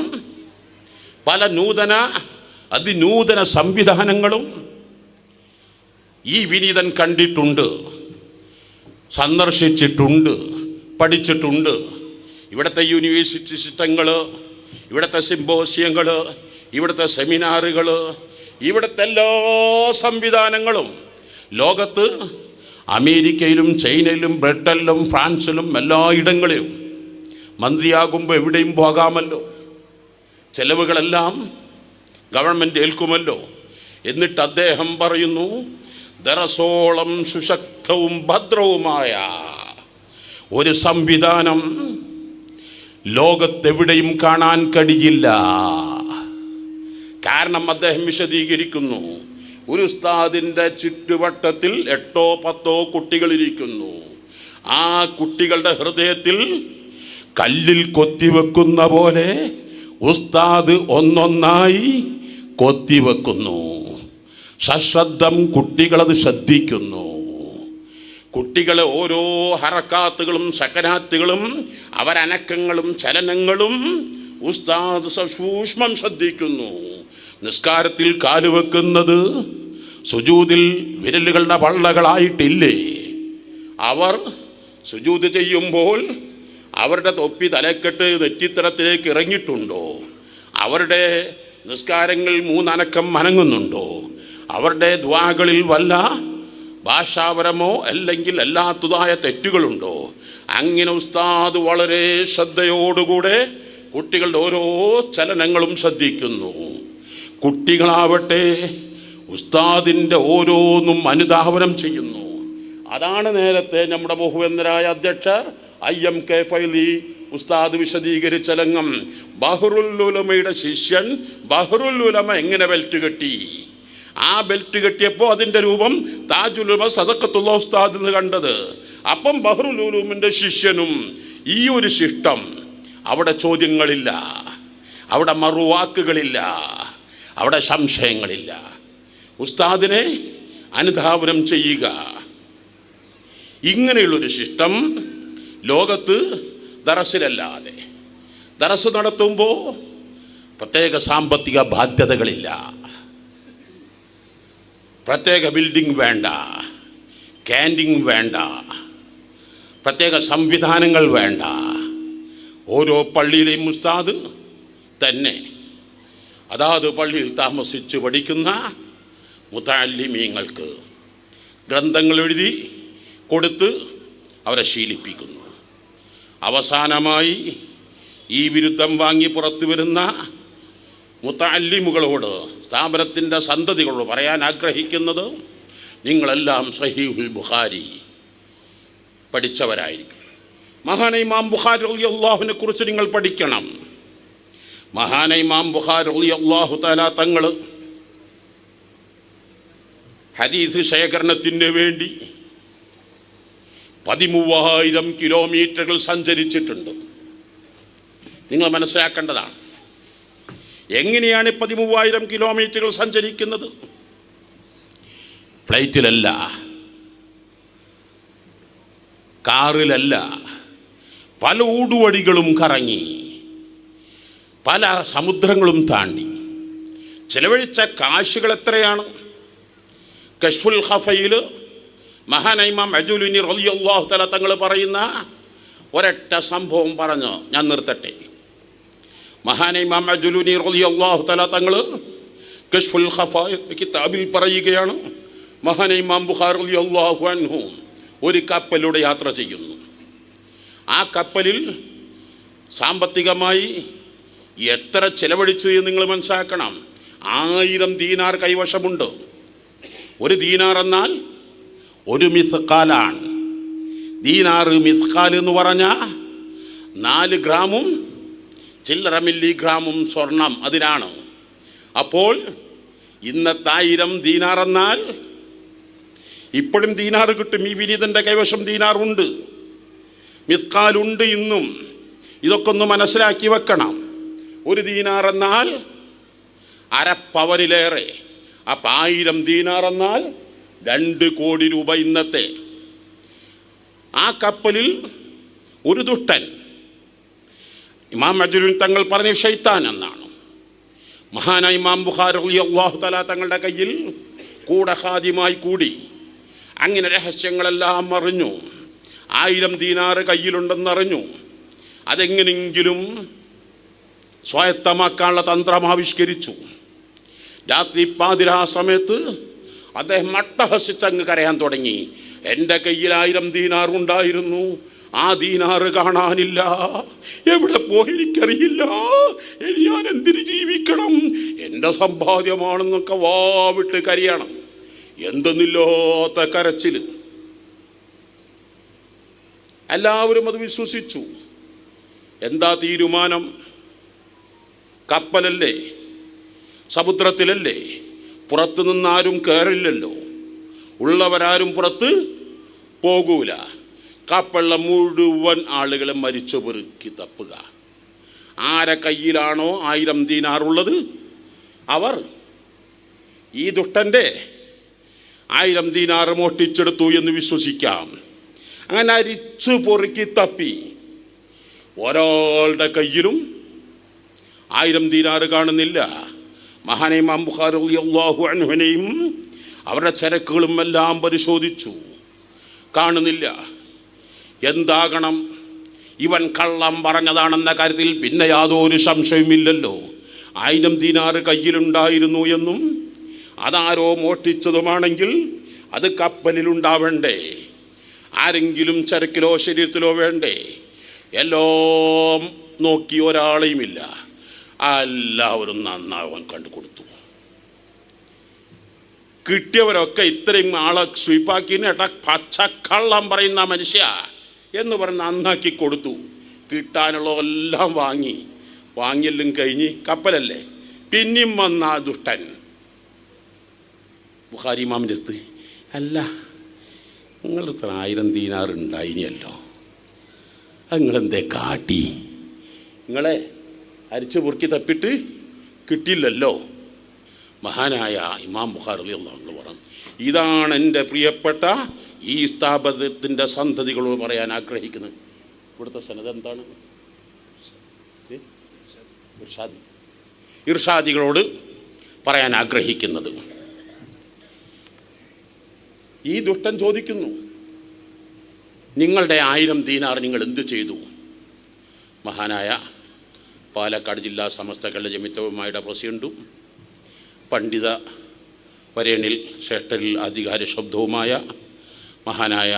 പല അതിനൂതന സംവിധാനങ്ങളും ഈ വിനീതൻ കണ്ടിട്ടുണ്ട്, സന്ദർശിച്ചിട്ടുണ്ട്, പഠിച്ചിട്ടുണ്ട്. ഇവിടുത്തെ യൂണിവേഴ്സിറ്റി സിസ്റ്റങ്ങൾ, ഇവിടുത്തെ സിമ്പോസിയങ്ങൾ, ഇവിടുത്തെ സെമിനാറുകൾ, ഇവിടുത്തെ എല്ലാ സംവിധാനങ്ങളും ലോകത്ത് അമേരിക്കയിലും ചൈനയിലും ബ്രിട്ടനിലും ഫ്രാൻസിലും എല്ലായിടങ്ങളിലും മന്ത്രിയാകുമ്പോൾ എവിടെയും പോകാമല്ലോ, ചെലവുകളെല്ലാം ഗവൺമെൻറ് ഏൽക്കുമല്ലോ. എന്നിട്ട് അദ്ദേഹം പറയുന്നു, ദറസോളം സുശക്തവും ഭദ്രവുമായ ഒരു സംവിധാനം ലോകത്തെവിടെയും കാണാൻ കഴിയില്ല. കാരണം അദ്ദേഹം വിശദീകരിക്കുന്നു, ഒരു ഉസ്താദിൻ്റെ ചുറ്റുവട്ടത്തിൽ 8-10 കുട്ടികളിരിക്കുന്നു. ആ കുട്ടികളുടെ ഹൃദയത്തിൽ കല്ലിൽ കൊത്തിവെക്കുന്ന പോലെ ഉസ്താദ് ഒന്നൊന്നായി കൊത്തിവെക്കുന്നു. സശ്രദ്ധം കുട്ടികളത് ശ്രദ്ധിക്കുന്നു. കുട്ടികളെ ഓരോ ഹറക്കാത്തുകളും സക്കനാത്തുകളും അവരനക്കങ്ങളും ചലനങ്ങളും ഉസ്താദ് സസൂക്ഷ്മം ശ്രദ്ധിക്കുന്നു. നിസ്കാരത്തിൽ കാലുവെക്കുന്നത് സുജൂദിൽ വിരലുകളുടെ പള്ളകളായിട്ടില്ലേ? അവർ സുജൂദ് ചെയ്യുമ്പോൾ അവരുടെ തൊപ്പി തലക്കെട്ട് നെറ്റിത്തടത്തിലേക്ക് ഇറങ്ങിയിട്ടുണ്ടോ? അവരുടെ നിസ്കാരങ്ങൾ 3 അനക്കം അനങ്ങുന്നുണ്ടോ? അവരുടെ ദുആകളിൽ വല്ല ഭാഷാപരമോ അല്ലെങ്കിൽ അല്ലാത്തതായ തെറ്റുകളുണ്ടോ? അങ്ങനെ ഉസ്താദ് വളരെ ശ്രദ്ധയോടുകൂടെ കുട്ടികളുടെ ഓരോ ചലനങ്ങളും ശ്രദ്ധിക്കുന്നു. കുട്ടികളാവട്ടെ ഉസ്താദിൻ്റെ ഓരോന്നും അനുധാവനം ചെയ്യുന്നു. അതാണ് നേരത്തെ നമ്മുടെ ബഹുവന്ദരായ അധ്യക്ഷർ IMK ഫൈലി ഉസ്താദ് വിശദീകരിച്ച രംഗം. ബഹ്റുൽ ഉലമയുടെ ശിഷ്യൻ ബഹ്റുൽ ഉലമ എങ്ങനെ ബെൽറ്റ് കെട്ടി? ആ ബെൽറ്റ് കെട്ടിയപ്പോൾ അതിൻ്റെ രൂപം താജുൽ ഉലമ സദഖത്തുള്ള ഉസ്താദ് എന്ന് കണ്ടത്. അപ്പം ബഹ്റുൽ ഉലൂമിൻ്റെ ശിഷ്യനും ഈ ഒരു ശിഷ്ടം. അവിടെ ചോദ്യങ്ങളില്ല, അവിടെ മറുവാക്കുകളില്ല, അവിടെ സംശയങ്ങളില്ല. ഉസ്താദിനെ അനുധാവനം ചെയ്യുക. ഇങ്ങനെയുള്ളൊരു ശിഷ്ടം ലോകത്ത് ദറസിലല്ലാതെ. ദറസ് നടത്തുമ്പോൾ പ്രത്യേക സാമ്പത്തിക ബാധ്യതകളില്ല, പ്രത്യേക ബിൽഡിംഗ് വേണ്ട, ക്യാൻറ്റീൻ വേണ്ട, പ്രത്യേക സംവിധാനങ്ങൾ വേണ്ട. ഓരോ പള്ളിയിലെയും ഉസ്താദ് തന്നെ അതാത് പള്ളിയിൽ താമസിച്ച് പഠിക്കുന്ന മുതഅല്ലിമീങ്ങൾക്ക് ഗ്രന്ഥങ്ങൾ എഴുതി കൊടുത്ത് അവരെ ശീലിപ്പിക്കുന്നു. അവസാനമായി ഈ ബിരുദം വാങ്ങി പുറത്തു വരുന്ന മുതഅല്ലിമുകളോട്, സ്ഥാപനത്തിൻ്റെ സന്തതികളോട് പറയാൻ ആഗ്രഹിക്കുന്നത്, നിങ്ങളെല്ലാം സഹീഹുൽ ബുഖാരി പഠിച്ചവരായിരിക്കും. മഹാനായ ഇമാം ബുഖാരി റളിയല്ലാഹുവിനെ കുറിച്ച് നിങ്ങൾ പഠിക്കണം. മഹാനായ ഇമാം ബുഖാരി റളിയല്ലാഹു തആല തങ്ങൾ ഹദീസ് ശേഖരണത്തിന് വേണ്ടി 13,000 കിലോമീറ്ററുകൾ സഞ്ചരിച്ചിട്ടുണ്ട്. നിങ്ങൾ മനസ്സിലാക്കേണ്ടതാണ്. എങ്ങനെയാണ് 13,000 കിലോമീറ്ററുകൾ സഞ്ചരിക്കുന്നത്? ഫ്ലൈറ്റിലല്ല, കാറിലല്ല, പല ഊടുവഴികളും കറങ്ങി, പല സമുദ്രങ്ങളും താണ്ടി. ചിലവഴിച്ച കാശുകൾ എത്രയാണ്? കശ്ഫുൽ ഖഫയിൽ മഹാനായ ഇമാം അജുലുനി റളിയല്ലാഹു തആല തങ്ങൾ പറയുന്ന ഒരൊറ്റ സംഭവം പറഞ്ഞ് ഞാൻ നിർത്തട്ടെ. മഹാനായ ഇമാം അജുലുനി റളിയല്ലാഹു തആല തങ്ങൾ കശ്ഫുൽ ഖഫ കിതാബിൽ പറയുകയാണ്, മഹാനായ ഇമാം ബുഖാരി റളിയല്ലാഹു അൻഹു ഒരു കപ്പലിലൂടെ യാത്ര ചെയ്യുന്നു. ആ കപ്പലിൽ സാമ്പത്തികമായി എത്ര ചിലവഴിച്ചു എന്ന് നിങ്ങൾ മനസ്സിലാക്കണം. 1000 ദീനാർ കൈവശമുണ്ട്. ഒരു ദീനാർ എന്നാൽ ഒരു മിസ്കാലാണ്. ദീനാർ മിസ്കാൽ എന്ന് പറഞ്ഞാൽ 4 ഗ്രാമും ചില്ലറ മില്ലിഗ്രാമും സ്വർണം അതിനാണ്. അപ്പോൾ ഇന്നത്തെ 1000 ദീനാർ എന്നാൽ ഇപ്പോഴും ദീനാർ കിട്ടും. ഈ വിനീതൻ്റെ കൈവശം ദീനാറുണ്ട്, മിസ്കാലുണ്ട് ഇന്നും. ഇതൊക്കെ ഒന്ന് മനസ്സിലാക്കി വെക്കണം. ഒരു ദീനാർ എന്നാൽ അരപ്പവനിലേറെ. അപ്പം 1000 ദീനാർ എന്നാൽ 2 കോടി രൂപ ഇന്നത്തെ. ആ കപ്പലിൽ ഒരു ദുഷ്ടൻ, ഇമാം അജ്ലുൻ തങ്ങൾ പറഞ്ഞ ശൈത്താൻ എന്നാണ്. മഹാനായ ഇമാം ബുഖാരി റളിയല്ലാഹു തആല തങ്ങളുടെ കയ്യിൽ കൂടെ ഖാദിമായി കൂടി. അങ്ങനെ രഹസ്യങ്ങളെല്ലാം അറിഞ്ഞു. 1000 ദീനാർ കയ്യിലുണ്ടെന്നറിഞ്ഞു. അതെങ്ങനെയെങ്കിലും സ്വായത്തമാക്കാനുള്ള തന്ത്രം ആവിഷ്കരിച്ചു. രാത്രി പാതിരാ സമയത്ത് അദ്ദേഹം അട്ടഹസിച്ചങ്ങ് കരയാൻ തുടങ്ങി. എൻ്റെ കയ്യിൽ 1000 ദീനാർ ഉണ്ടായിരുന്നു, ആ ദീനാറ് കാണാനില്ല, എവിടെ പോയി എനിക്കറിയില്ല, ഇനി ഞാൻ എന്തിന് ജീവിക്കണം, എൻ്റെ സമ്പാദ്യമാണെന്നൊക്കെ വാവിട്ട് കരയണം. എന്തെന്നില്ലാത്ത കരച്ചിൽ. എല്ലാവരും അത് വിശ്വസിച്ചു. എന്താ തീരുമാനം? കപ്പലല്ലേ, സമുദ്രത്തിലല്ലേ, പുറത്തു നിന്നാരും കയറില്ലല്ലോ, ഉള്ളവരാരും പുറത്ത് പോകൂല. കപ്പലിലെ മുഴുവൻ ആളുകളെ മരിച്ചു പെറുക്കി തപ്പുക. ആരെ കയ്യിലാണോ 1000 ദീനാറുള്ളത് അവർ ഈ ദുഷ്ടൻ്റെ 1000 ദീനാർ മോഷ്ടിച്ചെടുത്തു എന്ന് വിശ്വസിക്കാം. അങ്ങനെ അരിച്ചു പൊറുക്കി തപ്പി. ഒരാളുടെ കയ്യിലും 1000 ദീനാർ കാണുന്നില്ല. മഹാനായ ഇമാം ബുഖാരി റളിയല്ലാഹു അൻഹുവിനെയും അവരുടെ ചരക്കുകളും എല്ലാം പരിശോധിച്ചു, കാണുന്നില്ല. എന്താകണം? ഇവൻ കള്ളം പറഞ്ഞതാണെന്ന കാര്യത്തിൽ പിന്നെ യാതൊരു സംശയമില്ലല്ലോ. 1000 ദീനാർ കയ്യിലുണ്ടായിരുന്നു എന്നും അതാരോ മോഷ്ടിച്ചതുമാണെങ്കിൽ അത് കപ്പലിലുണ്ടാവേണ്ടേ? ആരെങ്കിലും ചരക്കിലോ ശരീരത്തിലോ വേണ്ടേ? എല്ലാം നോക്കി ഒരാളെയുമില്ല. എല്ലാവരും നന്നാവാൻ കണ്ടുകൊടുത്തു. കിട്ടിയവരൊക്കെ ഇത്രയും ആളെ സ്വീപ്പാക്കിന് ഏട്ടാ പച്ചക്കള്ളം പറയുന്ന മനുഷ്യ എന്ന് പറഞ്ഞ് നന്നാക്കി കൊടുത്തു. കിട്ടാനുള്ളതെല്ലാം വാങ്ങിയെല്ലാം കഴിഞ്ഞ് കപ്പലല്ലേ. പിന്നെയും വന്ന ആ ദുഷ്ടൻ ബുഖാരി ഇമാമിൻ്റെ അടുത്ത്, അല്ല നിങ്ങൾ 1000 ദീനാർ ഉണ്ടായിനിയല്ലോ, അത് നിങ്ങളെന്തേ കാട്ടി? നിങ്ങളെ അരിച്ചു പൊറുക്കി തപ്പിട്ട് കിട്ടിയില്ലല്ലോ. മഹാനായ ഇമാം ബുഖാരി റളിയല്ലാഹു അൻഹു പറഞ്ഞു, ഇതാണ് എൻ്റെ പ്രിയപ്പെട്ട ഈ സ്ഥാപനത്തിൻ്റെ സന്തതികളോട് പറയാൻ ആഗ്രഹിക്കുന്നത്. ഇവിടുത്തെ സനത് എന്താണ്? ഇർഷാദികളോട് പറയാൻ ആഗ്രഹിക്കുന്നത്. ഈ ദുഷ്ടൻ ചോദിക്കുന്നു, നിങ്ങളുടെ 1000 ദീനാർ നിങ്ങൾ എന്തു ചെയ്തു? മഹാനായ പാലക്കാട് ജില്ലാ സമസ്തകളുടെ ജമിയത്തുലമായുടെ പ്രസിഡന്റും പണ്ഡിത വരേണിൽ ശ്രേഷ്ഠരിൽ അധികാര ശബ്ദവുമായ മഹാനായ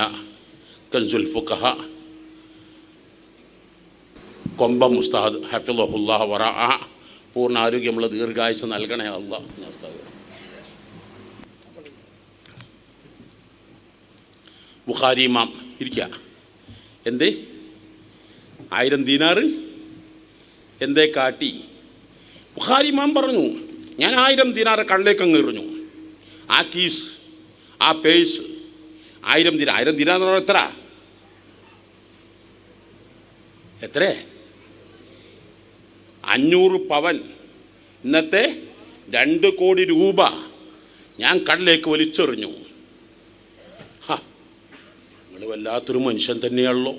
കൻസുൽ ഫുഖഹ കൊമ്പം ഉസ്താദ് ഹഫിളഹുല്ലാഹ് വറഅ, പൂർണ്ണ ആരോഗ്യമുള്ള ദീർഘായുസ് നൽകണേ അല്ലാഹ്. ബുഖാരി ഇമാം ഇരിക്കുക. എന്തേ 1000 ദീനാർ എന്തേ കാട്ടി? ബുഖാരി ഇമാം പറഞ്ഞു, ഞാൻ 1000 ദീനാർ കള്ളിലേക്ക് അങ്ങ് എറിഞ്ഞു. ആ കീസ്, ആ പേഴ്സ് 1000 ദീനാർ എന്ന് പറഞ്ഞാൽ എത്ര? 500 പവൻ, ഇന്നത്തെ 2 കോടി രൂപ ഞാൻ കടലിലേക്ക് വലിച്ചെറിഞ്ഞു. നിങ്ങൾ വല്ലാത്തൊരു മനുഷ്യൻ തന്നെയാണല്ലോ,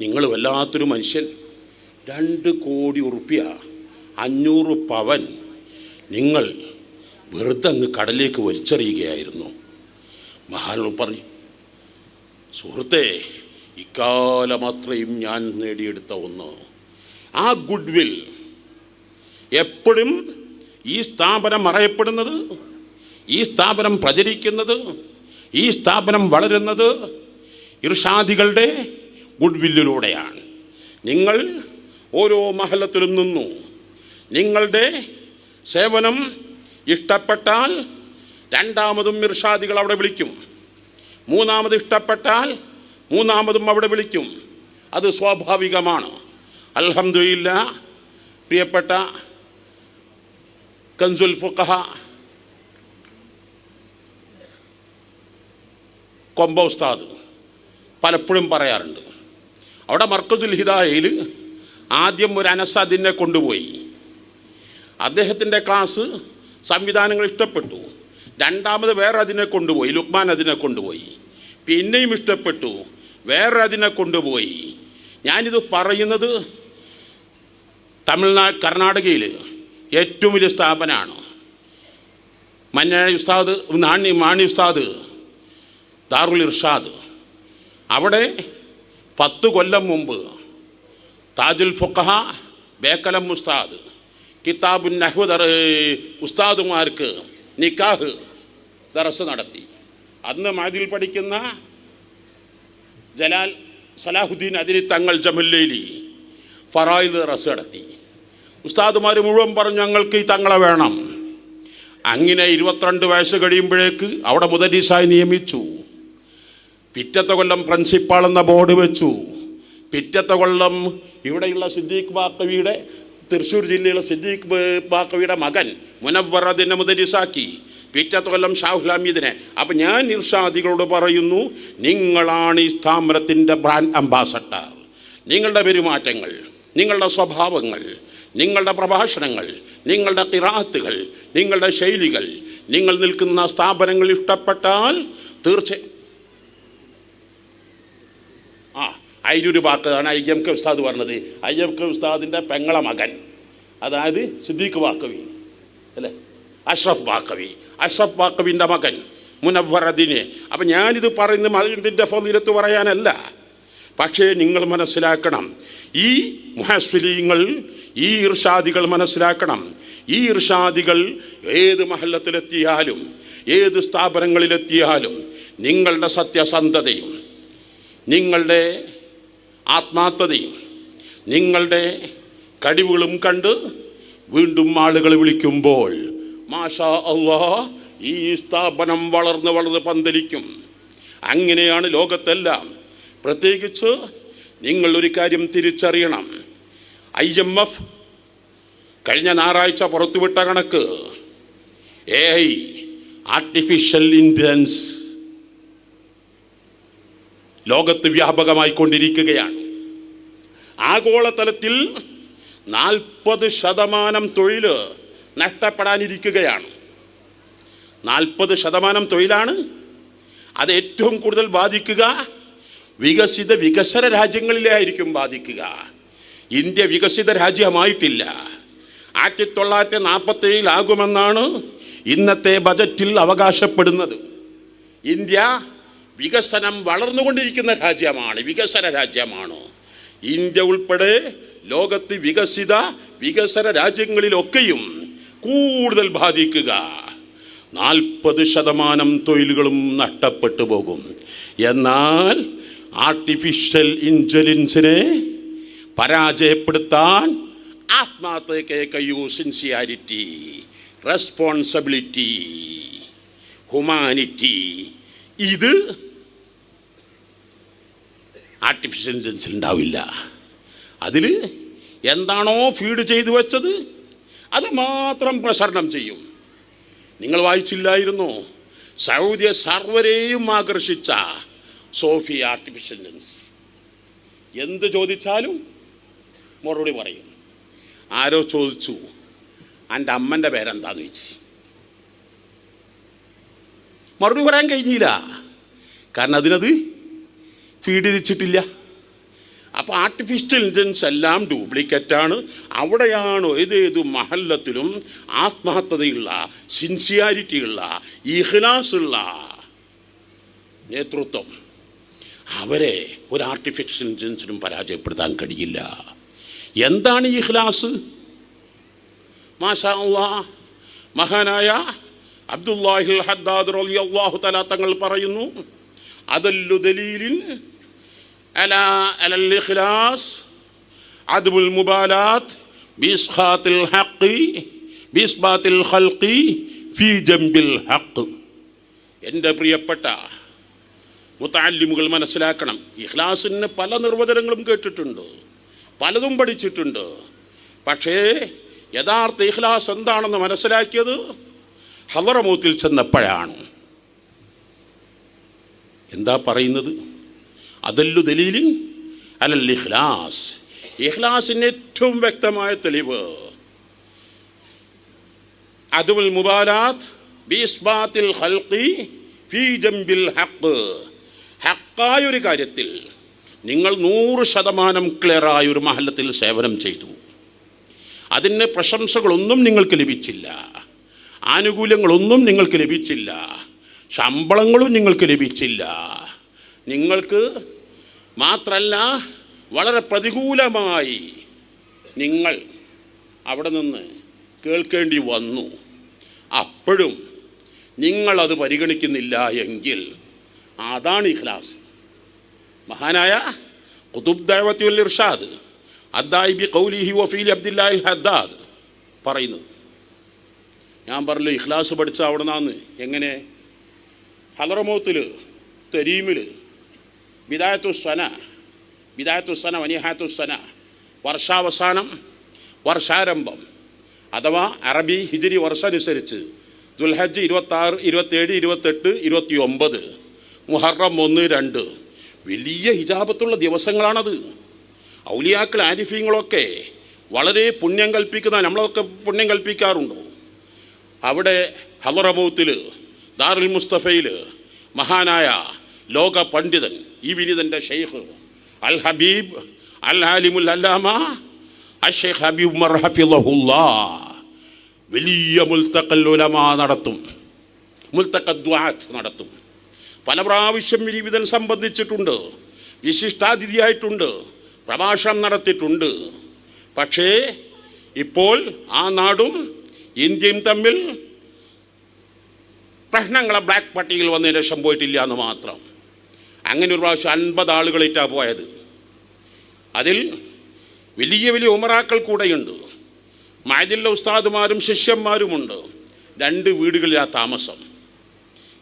നിങ്ങൾ വല്ലാത്തൊരു മനുഷ്യൻ. 2 കോടി ഉറുപ്പ്യ 500 പവൻ നിങ്ങൾ വെറുതെ അങ്ങ് കടലിലേക്ക് വലിച്ചെറിയുകയായിരുന്നു. മഹാനോട് പറഞ്ഞു, സുഹൃത്തെ, ഇക്കാലം അത്രയും ഞാൻ നേടിയെടുത്ത ഒന്ന്, ആ ഗുഡ് വിൽ എപ്പോഴും ഈ സ്ഥാപനം അറിയപ്പെടുന്നത്, ഈ സ്ഥാപനം പ്രചരിക്കുന്നത്, ഈ സ്ഥാപനം വളരുന്നത് ഇർഷാദികളുടെ ഗുഡ് വില്ലിലൂടെയാണ്. നിങ്ങൾ ഓരോ മഹല്ലത്തിലും നിന്നു നിങ്ങളുടെ സേവനം ഇഷ്ടപ്പെട്ടാൽ രണ്ടാമതും ഇർഷാദികൾ അവിടെ വിളിക്കും, മൂന്നാമത് ഇഷ്ടപ്പെട്ടാൽ മൂന്നാമതും അവിടെ വിളിക്കും. അത് സ്വാഭാവികമാണ്. അൽഹംദുലില്ലാ, പ്രിയപ്പെട്ട കൻസുൽ ഫുഖഹ കൊമ്പ ഉസ്താദ് പലപ്പോഴും പറയാറുണ്ട്, അവിടെ മർക്കസുൽ ഹിദായയിൽ ആദ്യം ഒരു അനസാദിനെ കൊണ്ടുപോയി. അദ്ദേഹത്തിൻ്റെ ക്ലാസ് സംവിധാനങ്ങൾ ഇഷ്ടപ്പെട്ടു. രണ്ടാമത് വേറെ അതിനെ കൊണ്ടുപോയി, ലുക്മാൻ അതിനെ കൊണ്ടുപോയി. പിന്നെയും ഇഷ്ടപ്പെട്ടു, വേറെ അതിനെ കൊണ്ടുപോയി. ഞാനിത് പറയുന്നത് കർണാടകയിൽ ഏറ്റവും വലിയ സ്ഥാപനമാണ് മാണി ഉസ്താദ് ദാറുൽ ഇർഷാദ്. അവിടെ 10 കൊല്ലം മുമ്പ് താജുൽ ഫുഖഹ ബേക്കലം ഉസ്താദ് കിതാബുൻ നഹ്വ് ഉസ്താദുമാർക്ക് നിക്കാഹ് ദർസ് നടത്തി. അന്ന് മഅദിൽ പഠിക്കുന്ന ജലാൽ സലാഹുദ്ദീൻ അതിരി തങ്ങൾ ജമല്ലൈലി ഫറായിദ് ദർസ് നടത്തി. ഉസ്താദുമാർ മുഴുവൻ പറഞ്ഞു, ഞങ്ങൾക്ക് ഈ തങ്ങളെ വേണം. അങ്ങനെ 22 വയസ്സ് കഴിയുമ്പോഴേക്ക് അവിടെ മുദരിസായി നിയമിച്ചു. പിറ്റത്തെ കൊല്ലം പ്രിൻസിപ്പാൾ എന്ന ബോർഡ് വെച്ചു. പിറ്റത്തെ കൊല്ലം ഇവിടെയുള്ള സിദ്ദീഖ് ബാക്കവിയുടെ, തൃശ്ശൂർ ജില്ലയിലെ സിദ്ദീഖ് ബാക്കവിയുടെ മകൻ മുനവ്വർ അതിനെ മുദരിസാക്കി. പിറ്റത്തെ കൊല്ലം ഷാഹുൽ ഹമീദിനെ. അപ്പം ഞാൻ ഇർഷാദികളോട് പറയുന്നു, നിങ്ങളാണ് ഈ സ്ഥാപനത്തിൻ്റെ ബ്രാൻഡ് അംബാസഡർ. നിങ്ങളുടെ പെരുമാറ്റങ്ങൾ, നിങ്ങളുടെ സ്വഭാവങ്ങൾ, നിങ്ങളുടെ പ്രഭാഷണങ്ങൾ, നിങ്ങളുടെ ഖിറാഅത്തുകൾ, നിങ്ങളുടെ ശൈലികൾ, നിങ്ങൾ നിൽക്കുന്ന സ്ഥാപനങ്ങൾ ഇഷ്ടപ്പെട്ടാൽ തീർച്ചയായും അയിരൂർ ബാക്കതാണ് IMK ഉസ്താദ് പറഞ്ഞത്. IMK ഉസ്താദിൻ്റെ പെങ്ങളെ മകൻ, അതായത് സിദ്ദീഖ് ബാക്കവി അല്ലേ, അഷ്റഫ് ബാക്കവിൻ്റെ മകൻ മുനവ്വർ അതിനെ. അപ്പം ഞാനിത് പറയുന്നത് അതിൻ്റെ ഫളീലത്ത് പറയാനല്ല, പക്ഷേ നിങ്ങൾ മനസ്സിലാക്കണം, ഈ മുഹസ്വിലീങ്ങൾ, ഈ ഇർഷാദികൾ മനസ്സിലാക്കണം. ഈ ഇർഷാദികൾ ഏത് മഹല്ലത്തിലെത്തിയാലും ഏത് സ്ഥാപനങ്ങളിലെത്തിയാലും നിങ്ങളുടെ സത്യസന്ധതയും നിങ്ങളുടെ ആത്മാർത്ഥതയും നിങ്ങളുടെ കഴിവുകളും കണ്ട് വീണ്ടും ആളുകൾ വിളിക്കുമ്പോൾ മാഷാ അല്ലാഹ് ഈ സ്ഥാപനം വളർന്ന് പന്തലിക്കും. അങ്ങനെയാണ് ലോകത്തെല്ലാം. പ്രത്യേകിച്ച് നിങ്ങൾ ഒരു കാര്യം തിരിച്ചറിയണം, IMF കഴിഞ്ഞ ഞായറാഴ്ച പുറത്തുവിട്ട കണക്ക് AI ആർട്ടിഫിഷ്യൽ ഇൻ്റലിജൻസ് ലോകത്ത് വ്യാപകമായിക്കൊണ്ടിരിക്കുകയാണ്. ആഗോളതലത്തിൽ 40% തൊഴിൽ നഷ്ടപ്പെടാനിരിക്കുകയാണ്. 40% തൊഴിലാണ്. അത് ഏറ്റവും കൂടുതൽ ബാധിക്കുക വികസന രാജ്യങ്ങളിലായിരിക്കും ബാധിക്കുക. ഇന്ത്യ വികസിത രാജ്യമായിട്ടില്ല. 1947 ഇന്നത്തെ ബജറ്റിൽ അവകാശപ്പെടുന്നത്. ഇന്ത്യ വികസനം വളർന്നുകൊണ്ടിരിക്കുന്ന രാജ്യമാണ്, വികസന രാജ്യമാണ്. ഇന്ത്യ ഉൾപ്പെടെ ലോകത്ത് വികസന രാജ്യങ്ങളിലൊക്കെയും കൂടുതൽ ബാധിക്കുക 40% തൊഴിലുകളും നഷ്ടപ്പെട്ടു പോകും. എന്നാൽ ആർട്ടിഫിഷ്യൽ ഇൻ്റലിജൻസിനെ പരാജയപ്പെടുത്താൻ ആത്മാർത്ഥതയ്ക്ക് കഴിയൂ. സിൻസിയാരിറ്റി, റെസ്പോൺസിബിലിറ്റി, ഹ്യൂമാനിറ്റി, ഇത് ആർട്ടിഫിഷ്യൽ ഇൻ്റലിജൻസിൽ ഉണ്ടാവില്ല. അതിൽ എന്താണോ ഫീഡ് ചെയ്തു വെച്ചത് അത് മാത്രം പ്രസരണം ചെയ്യും. നിങ്ങൾ വായിച്ചില്ലായിരുന്നു സൗദിയെ സർവരെയും ആകർഷിച്ച സോഫിയ ആർട്ടിഫിഷ്യൽ ഇൻ്റലിജൻസ്? എന്ത് ചോദിച്ചാലും മറുപടി പറയും. ആരോ ചോദിച്ചു എൻ്റെ അമ്മൻ്റെ പേരെന്താന്ന് ചോദിച്ചു, മറുപടി പറയാൻ കഴിഞ്ഞില്ല. കാരണം അതിനത് ഫീഡ് ചെയ്തിട്ടില്ല. അപ്പോൾ ആർട്ടിഫിഷ്യൽ ഇൻ്റലിജൻസ് എല്ലാം ഡ്യൂപ്ലിക്കേറ്റാണ്. അവിടെയാണ് ഏതേത് മഹല്ലത്തിലും ആത്മാർത്ഥതയുള്ള, സിൻസിയാരിറ്റിയുള്ള, ഇഖ്ലാസുള്ള നേതൃത്വം. അവരെ ഒരു ആർട്ടിഫിഷ്യൽ ഇൻ്റലിജൻസിനും പരാജയപ്പെടുത്താൻ കഴിയില്ല. എന്താണ് ഈ ഇഖ്ലാസ്? മാഷാ അല്ലാഹ്, മഹാനായ അബ്ദുല്ലാഹിൽ ഹദ്ദാദ് റളിയല്ലാഹു തആല തങ്ങൾ പറയുന്നു, അദല്ലു ദലീലിൻ അലാ അലൽ ഇഖ്ലാസ് അദ്മുൽ മുബാലാത്ത് ബിസ്ഖാത്തിൽ ഹഖ് ബിസ്ബാത്തിൽ ഖൽഖി ഫീ ജംബിൽ ഹഖ്. എൻ്റെ പ്രിയപ്പെട്ട മുതഅല്ലിമുകൾ മനസ്സിലാക്കണം, ഇഖ്ലാസിന് പല നിർവചനങ്ങളും കേട്ടിട്ടുണ്ട്, പലതും പഠിച്ചിട്ടുണ്ട്. പക്ഷേ യഥാർത്ഥ ഇഖ്ലാസ് എന്താണെന്ന് മനസ്സിലാക്കിയത് ഹളറമൗത്തിൽ ചെന്നപ്പോഴാണ്. എന്താ പറയുന്നത്? അദല്ലു ദലീലിൻ അലൽ ഇഖ്ലാസ്. ഇഖ്ലാസിന് ഏറ്റവും വ്യക്തമായ തെളിവ് അദ്മുൽ മുബാലാത്ത് ബിസ്ബാത്തിൽ ഖൽഖി ഫീ ജംബിൽ ഹഖ്. ഹക്കായൊരു കാര്യത്തിൽ നിങ്ങൾ 100% ക്ലിയറായൊരു മഹല്ലത്തിൽ സേവനം ചെയ്തു. അതിന് പ്രശംസകളൊന്നും നിങ്ങൾക്ക് ലഭിച്ചില്ല, ആനുകൂല്യങ്ങളൊന്നും നിങ്ങൾക്ക് ലഭിച്ചില്ല, ശമ്പളങ്ങളും നിങ്ങൾക്ക് ലഭിച്ചില്ല. നിങ്ങൾക്ക് മാത്രമല്ല, വളരെ പ്രതികൂലമായി നിങ്ങൾ അവിടെ നിന്ന് കേൾക്കേണ്ടി വന്നു. അപ്പോഴും നിങ്ങളത് പരിഗണിക്കുന്നില്ല എങ്കിൽ അതാണ് ഇഖ്ലാസ്. മഹാനായ ഖുതുബ് ദഅവത്തി വൽ ഇർഷാദ് അദ്ദാഇ ബി ഖൗലിഹി വഫീലി അബ്ദുല്ലാഹിൽ ഹദ്ദാദ് പറയുന്നത്, ഞാൻ പറഞ്ഞു ഇഖ്ലാസ് പഠിച്ച അവിടെ നിന്നാന്ന്. എങ്ങനെ? ഹളറമൗത്തിൽ തരീമിൽ ബിദായത്തുസ്സന വനിഹാത്തുസ്സന, വർഷാവസാനം, വർഷാരംഭം അഥവാ അറബി ഹിജ്രി വർഷമനുസരിച്ച് ദുൽഹജ്ജ് 26, 27, 28, 29, മുഹറം 1, 2 വലിയ ഹിജാബത്തുള്ള ദിവസങ്ങളാണത്. ഔലിയാക്കൾ ആരിഫീങ്ങളൊക്കെ വളരെ പുണ്യം കൽപ്പിക്കുന്ന, നമ്മളൊക്കെ പുണ്യം കൽപ്പിക്കാറുണ്ടോ? അവിടെ ഹളറമൗത്തിൽ ദാറുൽ മുസ്തഫയിൽ മഹാനായ ലോക പണ്ഡിതൻ, ഈ വിനീതൻ്റെ ഷെയ്ഖ് അൽ ഹബീബ് അൽ ഹാലിമുൽ അല്ലാമ അഷേഖ് ഹബീബ് ഉമർ ഹഫിളഹുല്ലാഹ് വലിയ മുൽത്തഖൽ ഉലമാ നടത്തും, മുൽത്തഖ ദുആത്ത് നടത്തും. പല പ്രാവശ്യം വിനീതൻ സംബന്ധിച്ചിട്ടുണ്ട്, വിശിഷ്ടാതിഥിയായിട്ടുണ്ട്, പ്രഭാഷണം നടത്തിയിട്ടുണ്ട്. പക്ഷേ ഇപ്പോൾ ആ നാടും ഇന്ത്യയും തമ്മിൽ പ്രശ്നങ്ങളെ ബ്ലാക്ക് പട്ടികയിൽ വന്നതിന് ശേഷം പോയിട്ടില്ല എന്ന് മാത്രം. അങ്ങനെ ഒരു പ്രാവശ്യം 50 ആളുകളായിട്ടാണ് പോയത്. അതിൽ വലിയ വലിയ ഉമറാക്കൾ കൂടെയുണ്ട്, മഅദില്ല ഉസ്താദുമാരും ശിഷ്യന്മാരുമുണ്ട്. 2 വീടുകളിലാണ് താമസം.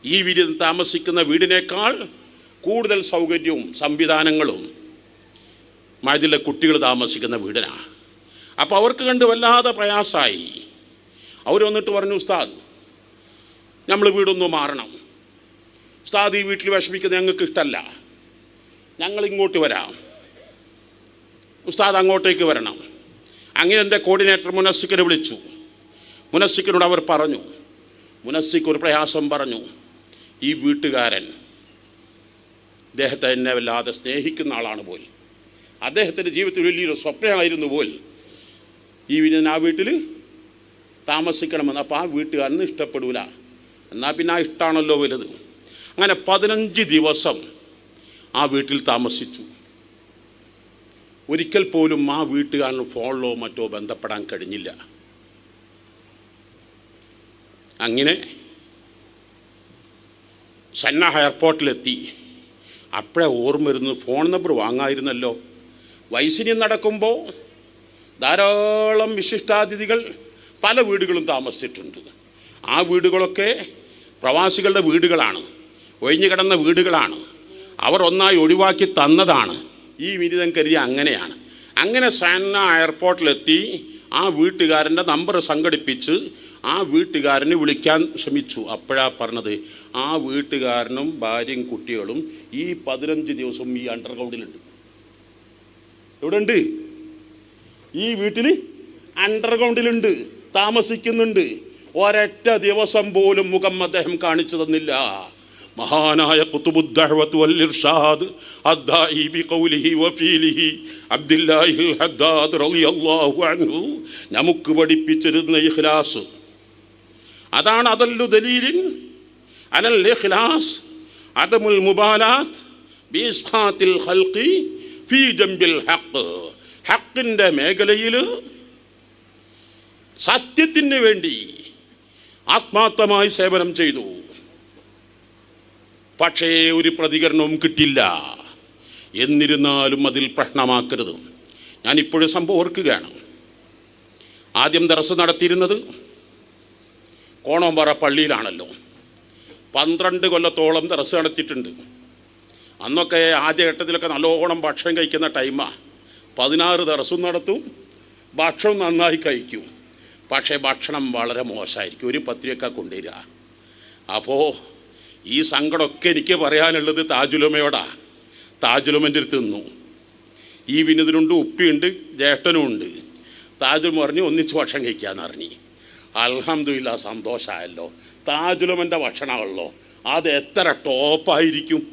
ഈ വീട്ടിൽ താമസിക്കുന്ന വീടിനേക്കാൾ കൂടുതൽ സൗകര്യവും സംവിധാനങ്ങളും മഅദില്ല കുട്ടികൾ താമസിക്കുന്ന വീടിനാണ്. അപ്പോൾ അവർക്ക് കണ്ട് വല്ലാതെ പ്രയാസമായി. അവർ വന്നിട്ട് പറഞ്ഞു, ഉസ്താദ് നമ്മൾ വീടൊന്ന് മാറണം, ഉസ്താദ് ഈ വീട്ടിൽ വിഷമിക്കുന്നത് ഞങ്ങൾക്ക് ഇഷ്ടമല്ല, ഞങ്ങൾ ഇങ്ങോട്ട് വരാം, ഉസ്താദ് അങ്ങോട്ടേക്ക് വരണം. അങ്ങനെ എൻ്റെ കോർഡിനേറ്റർ മുനസ്സിക്കിനെ വിളിച്ചു. മുനസ്സിക്കിനോട് അവർ പറഞ്ഞു, മുനസ്സിക്ക് ഒരു പ്രയാസം പറഞ്ഞു, ഈ വീട്ടുകാരൻ അദ്ദേഹത്തെ എന്നെ വല്ലാതെ സ്നേഹിക്കുന്ന ആളാണ് പോൽ, അദ്ദേഹത്തിൻ്റെ ജീവിതത്തിൽ വലിയൊരു സ്വപ്നമായിരുന്നു പോൽ ഈ വിനീതൻ ആ വീട്ടിൽ താമസിക്കണമെന്ന്. അപ്പോൾ ആ വീട്ടുകാരന് ഇഷ്ടപ്പെടില്ല. എന്നാൽ പിന്നെ ആ ഇഷ്ടമാണല്ലോ വലുത്. അങ്ങനെ 15 ദിവസം ആ വീട്ടിൽ താമസിച്ചു. ഒരിക്കൽ പോലും ആ വീട്ടുകാരന് ഫോണിലോ മറ്റോ ബന്ധപ്പെടാൻ കഴിഞ്ഞില്ല. അങ്ങനെ സന്ന എയർപോർട്ടിലെത്തി. അപ്പോഴേ ഓർമ്മ വരുന്നു, ഫോൺ നമ്പർ വാങ്ങായിരുന്നല്ലോ. വൈശിന്യം നടക്കുമ്പോൾ ധാരാളം വിശിഷ്ടാതിഥികൾ പല വീടുകളും താമസിച്ചിട്ടുണ്ട്. ആ വീടുകളൊക്കെ പ്രവാസികളുടെ വീടുകളാണ്, ഒഴിഞ്ഞു കിടന്ന വീടുകളാണ്. അവർ ഒന്നായി ഒഴിവാക്കി തന്നതാണ്. ഈ വിനിതം കരുതി അങ്ങനെയാണ്. അങ്ങനെ സന്ന എയർപോർട്ടിലെത്തി ആ വീട്ടുകാരൻ്റെ നമ്പർ സംഘടിപ്പിച്ച് ആ വീട്ടുകാരനെ വിളിക്കാൻ ശ്രമിച്ചു. അപ്പോഴാണ് പറഞ്ഞത്, ആ വീട്ടുകാരനും ഭാര്യയും കുട്ടികളും ഈ 15 ദിവസം ഈ അണ്ടർഗ്രൗണ്ടിലുണ്ട്. എവിടെ ഉണ്ട്? ഈ വീട്ടിൽ അണ്ടർഗ്രൗണ്ടിലുണ്ട്, താമസിക്കുന്നുണ്ട്. ഒരൊറ്റ ദിവസം പോലും മുഖം അദ്ദേഹം കാണിച്ചു തന്നില്ല. മഹാനായ ഖുതുബുദ്ദഅവത്ത് വൽ ഇർഷാദ് അദ്ദാഇ ബിഖൗലിഹി വഫീലിഹി അബ്ദുല്ലാഹിൽ ഹദ്ദാദ് റളിയല്ലാഹു അൻഹു നമുക്ക് പഠിപ്പിച്ചിരുന്ന ഇഖ്ലാസ് അതാണ്. അദല്ലു ദലീലിൻ അലൽ ഇഖ്ലാസ് അദമുൽ മുബാലാത്ത് ബിഇസ്ഖാത്തിൽ ഖൽഖി ഫീ ജംബിൽ ഹഖ്. ഹഖിൻ്റെ മേഖലയിൽ സത്യത്തിന് വേണ്ടി ആത്മാർത്ഥമായി സേവനം ചെയ്തു. പക്ഷേ ഒരു പ്രതികരണവും കിട്ടില്ല. എന്നിരുന്നാലും അതിൽ പ്രശ്നമാക്കരുത്. ഞാനിപ്പോഴും സംഭവം ഓർക്കുകയാണ്. ആദ്യം ദർസ് നടത്തിയിരുന്നത് കോണോമ്പാറ പള്ളിയിലാണല്ലോ. 12 കൊല്ലത്തോളം ദർസ് നടത്തിയിട്ടുണ്ട്. അന്നൊക്കെ ആദ്യഘട്ടത്തിലൊക്കെ നല്ലോണം ഭക്ഷണം കഴിക്കുന്ന ടൈമാണ്. 16 ദർസും നടത്തും, ഭക്ഷണം നന്നായി കഴിക്കും. പക്ഷേ ഭക്ഷണം വളരെ മോശമായിരിക്കും. ഒരു പത്രിക കൊണ്ടുവരിക. അപ്പോൾ ഈ സങ്കടമൊക്കെ എനിക്ക് പറയാനുള്ളത് താജുലുമയോടാണ്. താജുലുമൻ്റെ അടുത്ത് നിന്നു. ഈ വിനുതിനുണ്ട്, ഉപ്പിയുണ്ട്, ജ്യേഷ്ഠനും ഉണ്ട്. താജുൽ പറഞ്ഞു ഒന്നിച്ച് ഭക്ഷണം കഴിക്കാമെന്ന് പറഞ്ഞു. അൽഹംദുലില്ലാ, സന്തോഷമായല്ലോ. താജുലുമൻ്റെ ഭക്ഷണമാണല്ലോ, അത് എത്ര ടോപ്പായിരിക്കും.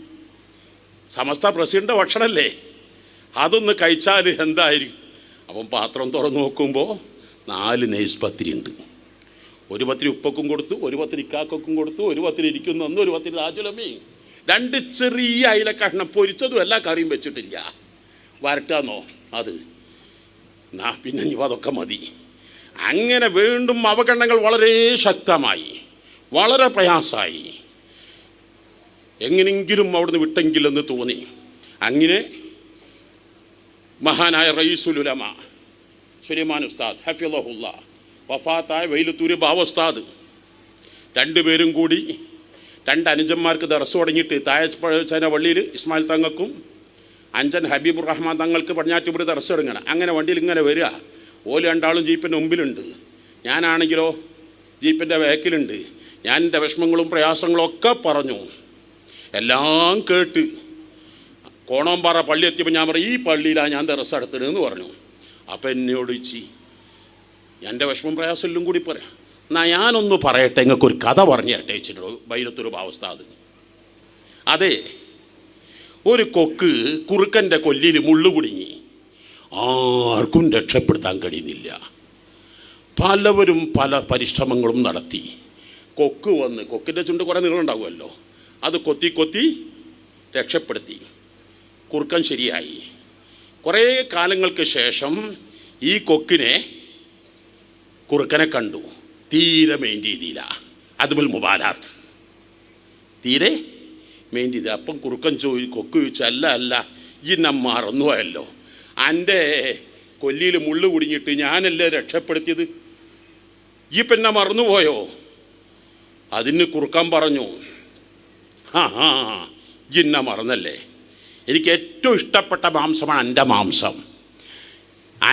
സമസ്ത പ്രസിഡൻ്റെ ഭക്ഷണമല്ലേ, അതൊന്ന് കഴിച്ചാൽ എന്തായിരിക്കും. അപ്പം പാത്രം തുറന്ന് നോക്കുമ്പോൾ 4 നൈസ് പത്തിരി ഉണ്ട്. ഒരു പത്തിരി ഉപ്പക്കും കൊടുത്തു, ഒരു പത്തിരി ഇക്കാക്കും കൊടുത്തു, ഒരു പത്തിരി ഇരിക്കുന്നു, ഒരു പത്തിരി താജുലമേ. 2 ചെറിയ അയില കഷ്ണം പൊരിച്ചതും എല്ലാ കറിയും വെച്ചിട്ടില്ല. വരട്ടാന്നോ അത് പിന്നെ ഇനി അതൊക്കെ മതി. അങ്ങനെ വീണ്ടും അവഗണനകൾ വളരെ ശക്തമായി, വളരെ പ്രയാസമായി. എങ്ങനെയെങ്കിലും അവിടുന്ന് വിട്ടെങ്കിലെന്ന് തോന്നി. അങ്ങനെ മഹാനായ റയീസുൽ ഉലമ സുലൈമാൻ ഉസ്താദ് ഹഫിളഹുല്ലാ വഫാത്തായ വൈലത്തൂര് ബാവസ്താദ് 2 പേരും കൂടി 2 അനുജന്മാർക്ക് ദർസ് തുടങ്ങിയിട്ട് താഴെ വള്ളിയിൽ ഇസ്മായിൽ തങ്ങൾക്കും അഞ്ചൻ ഹബീബുർ റഹ്മാൻ തങ്ങൾക്ക് പടിഞ്ഞാറ്റുപുരി ദർസ് തുടങ്ങണം. അങ്ങനെ വണ്ടിയിൽ ഇങ്ങനെ വരിക. ഓല് 2 ആളും ജീപ്പിൻ്റെ മുമ്പിലുണ്ട്, ഞാനാണെങ്കിലോ ജീപ്പിൻ്റെ ബാക്കിലുണ്ട്. ഞാൻ എൻ്റെ വിഷമങ്ങളും പ്രയാസങ്ങളും ഒക്കെ പറഞ്ഞു. എല്ലാം കേട്ട് കോണോമ്പാറ പള്ളി എത്തിയപ്പോൾ ഞാൻ പറഞ്ഞു, ഈ പള്ളിയിലാണ് ഞാൻ ദർസ് നടത്തുന്നതെന്ന് പറഞ്ഞു. അപ്പം എന്നോട് ചോദിച്ചു, എൻ്റെ വിഷമം പ്രയാസമെല്ലാം കൂടി പറയാം. എന്നാ ഞാനൊന്ന് പറയട്ടെ, നിങ്ങൾക്കൊരു കഥ പറഞ്ഞു തരട്ടെ വെച്ചിട്ട് വൈലത്തൊരു ഭാവസ്ഥാത്. അതെ, ഒരു കൊക്ക് കുറുക്കൻ്റെ കൊല്ലിയിൽ മുള്ളു കുടുങ്ങി. ആർക്കും രക്ഷപ്പെടുത്താൻ കഴിയുന്നില്ല. പലവരും പല പരിശ്രമങ്ങളും നടത്തി. കൊക്ക് വന്ന്, കൊക്കിൻ്റെ ചുണ്ട് കുറേ നീളമുണ്ടാവുമല്ലോ, അത് കൊത്തി കൊത്തി രക്ഷപ്പെടുത്തി. കുറുക്കൻ ശരിയായി. കുറേ കാലങ്ങൾക്ക് ശേഷം ഈ കൊക്കിനെ കുറുക്കനെ കണ്ടു. തീരെ മെയിൻ ചെയ്തില്ല. അതുമുൽ മുബാലാത്ത്, തീരെ മെയിൻ ചെയ്തില്ല. അപ്പം കുറുക്കൻ കൊക്ക് ചോദിച്ചു, അല്ല ഇന്നെ മറന്നുപോയല്ലോ, എൻ്റെ കൊല്ലിയിൽ മുള്ളു കുടുങ്ങിയിട്ട് ഞാനല്ലേ രക്ഷപ്പെടുത്തിയത്, ഈ പിന്നെ മറന്നുപോയോ? അതിന് കുറുക്കൻ പറഞ്ഞു, ഇന്നെ മറന്നല്ലേ, എനിക്ക് ഏറ്റവും ഇഷ്ടപ്പെട്ട മാംസമാണ് എൻ്റെ മാംസം.